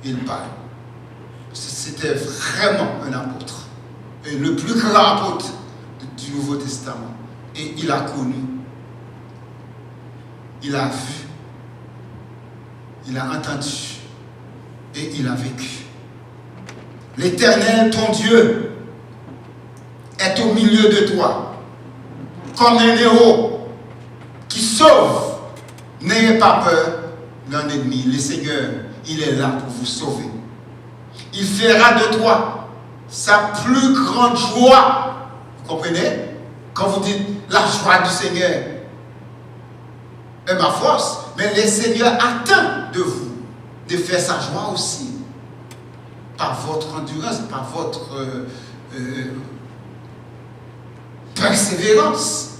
il parle. C'était vraiment un apôtre. Et le plus grand apôtre du Nouveau Testament. Et il a connu. Il a vu. Il a entendu. Et il a vécu. L'Éternel, ton Dieu, est au milieu de toi. Comme un héros qui sauve. N'ayez pas peur d'un ennemi. Le Seigneur, il est là pour vous sauver. Il fera de toi sa plus grande joie. Vous comprenez? Quand vous dites la joie du Seigneur est ma force, mais le Seigneur attend de vous de faire sa joie aussi. Par votre endurance, par votre persévérance.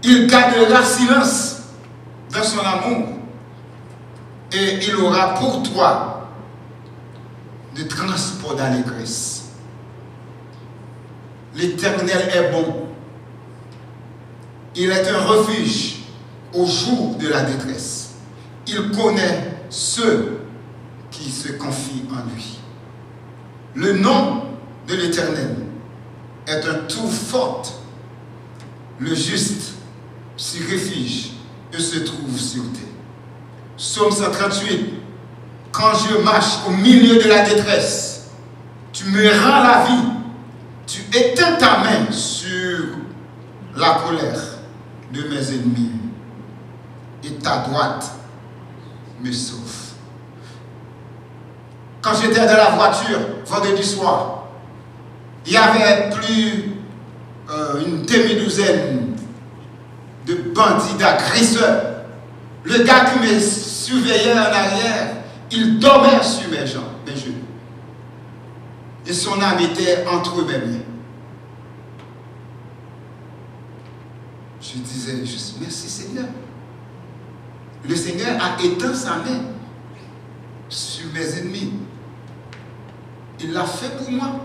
Il gardera silence dans son amour. Et il aura pour toi de transport d'allégresse. L'Éternel est bon. Il est un refuge au jour de la détresse. Il connaît ceux qui se confient en lui. Le nom de l'Éternel est un tour fort. Le juste s'y réfugie et se trouve sûreté. Psaume 138. Quand je marche au milieu de la détresse, tu me rends la vie. Tu éteins ta main sur la colère de mes ennemis. Et ta droite me sauve. Quand j'étais dans la voiture, vendredi soir, il y avait plus une demi-douzaine de bandits, d'agresseurs. Le gars qui me surveillait en arrière, il dormait sur mes genoux. Et son âme était entre mes mains. je disais juste merci Seigneur. Le Seigneur a éteint sa main sur mes ennemis. Il l'a fait pour moi.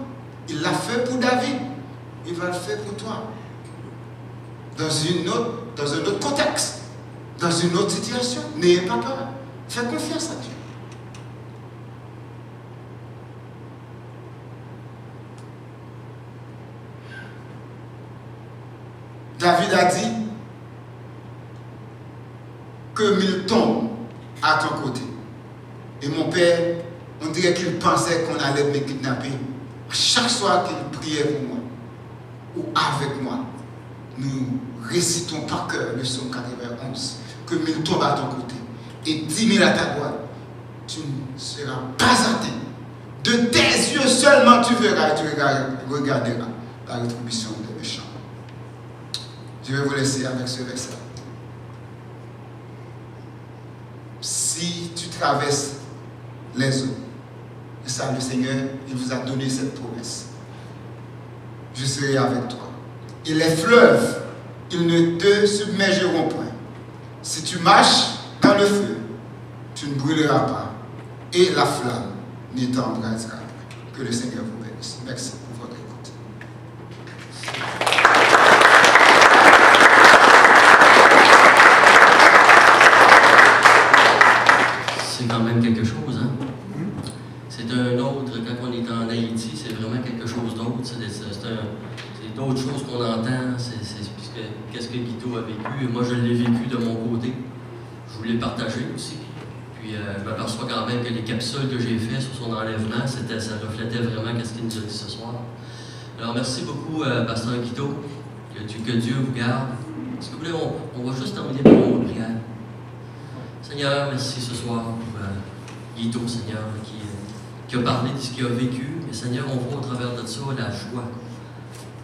Il l'a fait pour David. Il va le faire pour toi. Dans un autre contexte, dans une autre situation. N'ayez pas peur. Fais confiance à Dieu. David a dit que 1000 tombent à ton côté. Et mon père, on dirait qu'il pensait qu'on allait me kidnapper. Chaque soir qu'il priait pour moi, ou avec moi, nous récitons par cœur le psaume 91, que 1000 tombent à ton côté et 10 000 à ta droite. Tu ne seras pas atteint. De tes yeux seulement tu verras et tu regarderas la rétribution des méchants. Je vais vous laisser avec ce verset. Si tu traverses les eaux, et ça, le Seigneur, il vous a donné cette promesse. Je serai avec toi. Et les fleuves, ils ne te submergeront point. Si tu marches dans le feu, tu ne brûleras pas. Et la flamme ne t'embrasera pas. Que le Seigneur vous bénisse. Merci pour votre écoute. C'est quand même quelque chose, hein? C'est un autre, quand on est en Haïti, c'est vraiment quelque chose d'autre. C'est d'autres choses qu'on entend. Qu'est-ce que Guido a vécu. Moi, je l'ai vécu de mon côté. Je voulais le partager aussi. Puis, je m'aperçois quand même que les capsules que j'ai faites sur son enlèvement, ça reflétait vraiment ce qu'il nous a dit ce soir. Alors, merci beaucoup, Pasteur Guido. Que Dieu vous garde. Si vous voulez, on va juste terminer par une prière. Seigneur, merci ce soir pour Guido, Seigneur, qui a parlé de ce qu'il a vécu. Mais Seigneur, on voit au travers de ça la joie.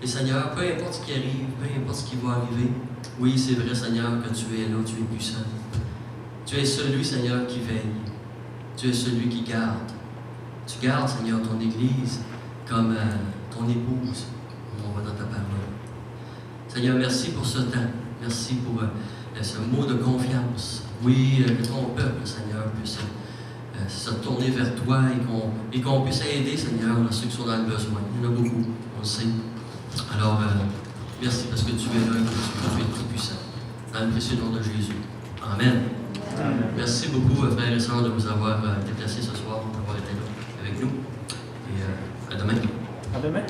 Et Seigneur, peu importe ce qui arrive, peu importe ce qui va arriver, oui, c'est vrai, Seigneur, que tu es là, tu es puissant. Tu es celui, Seigneur, qui veille. Tu es celui qui garde. Tu gardes, Seigneur, ton Église comme ton épouse, comme on voit dans ta parole. Seigneur, merci pour ce temps. Merci pour ce mot de confiance. Oui, que ton peuple, Seigneur, puisse se tourner vers toi et qu'on puisse aider, Seigneur, ceux qui sont dans le besoin. Il y en a beaucoup, on le sait. Alors, merci parce que tu es là et que tu es tout puissant. Dans le précieux nom de Jésus. Amen. Amen. Merci beaucoup, frères et sœurs, de vous avoir déplacés ce soir, d'avoir été là avec nous. Et à demain. À demain.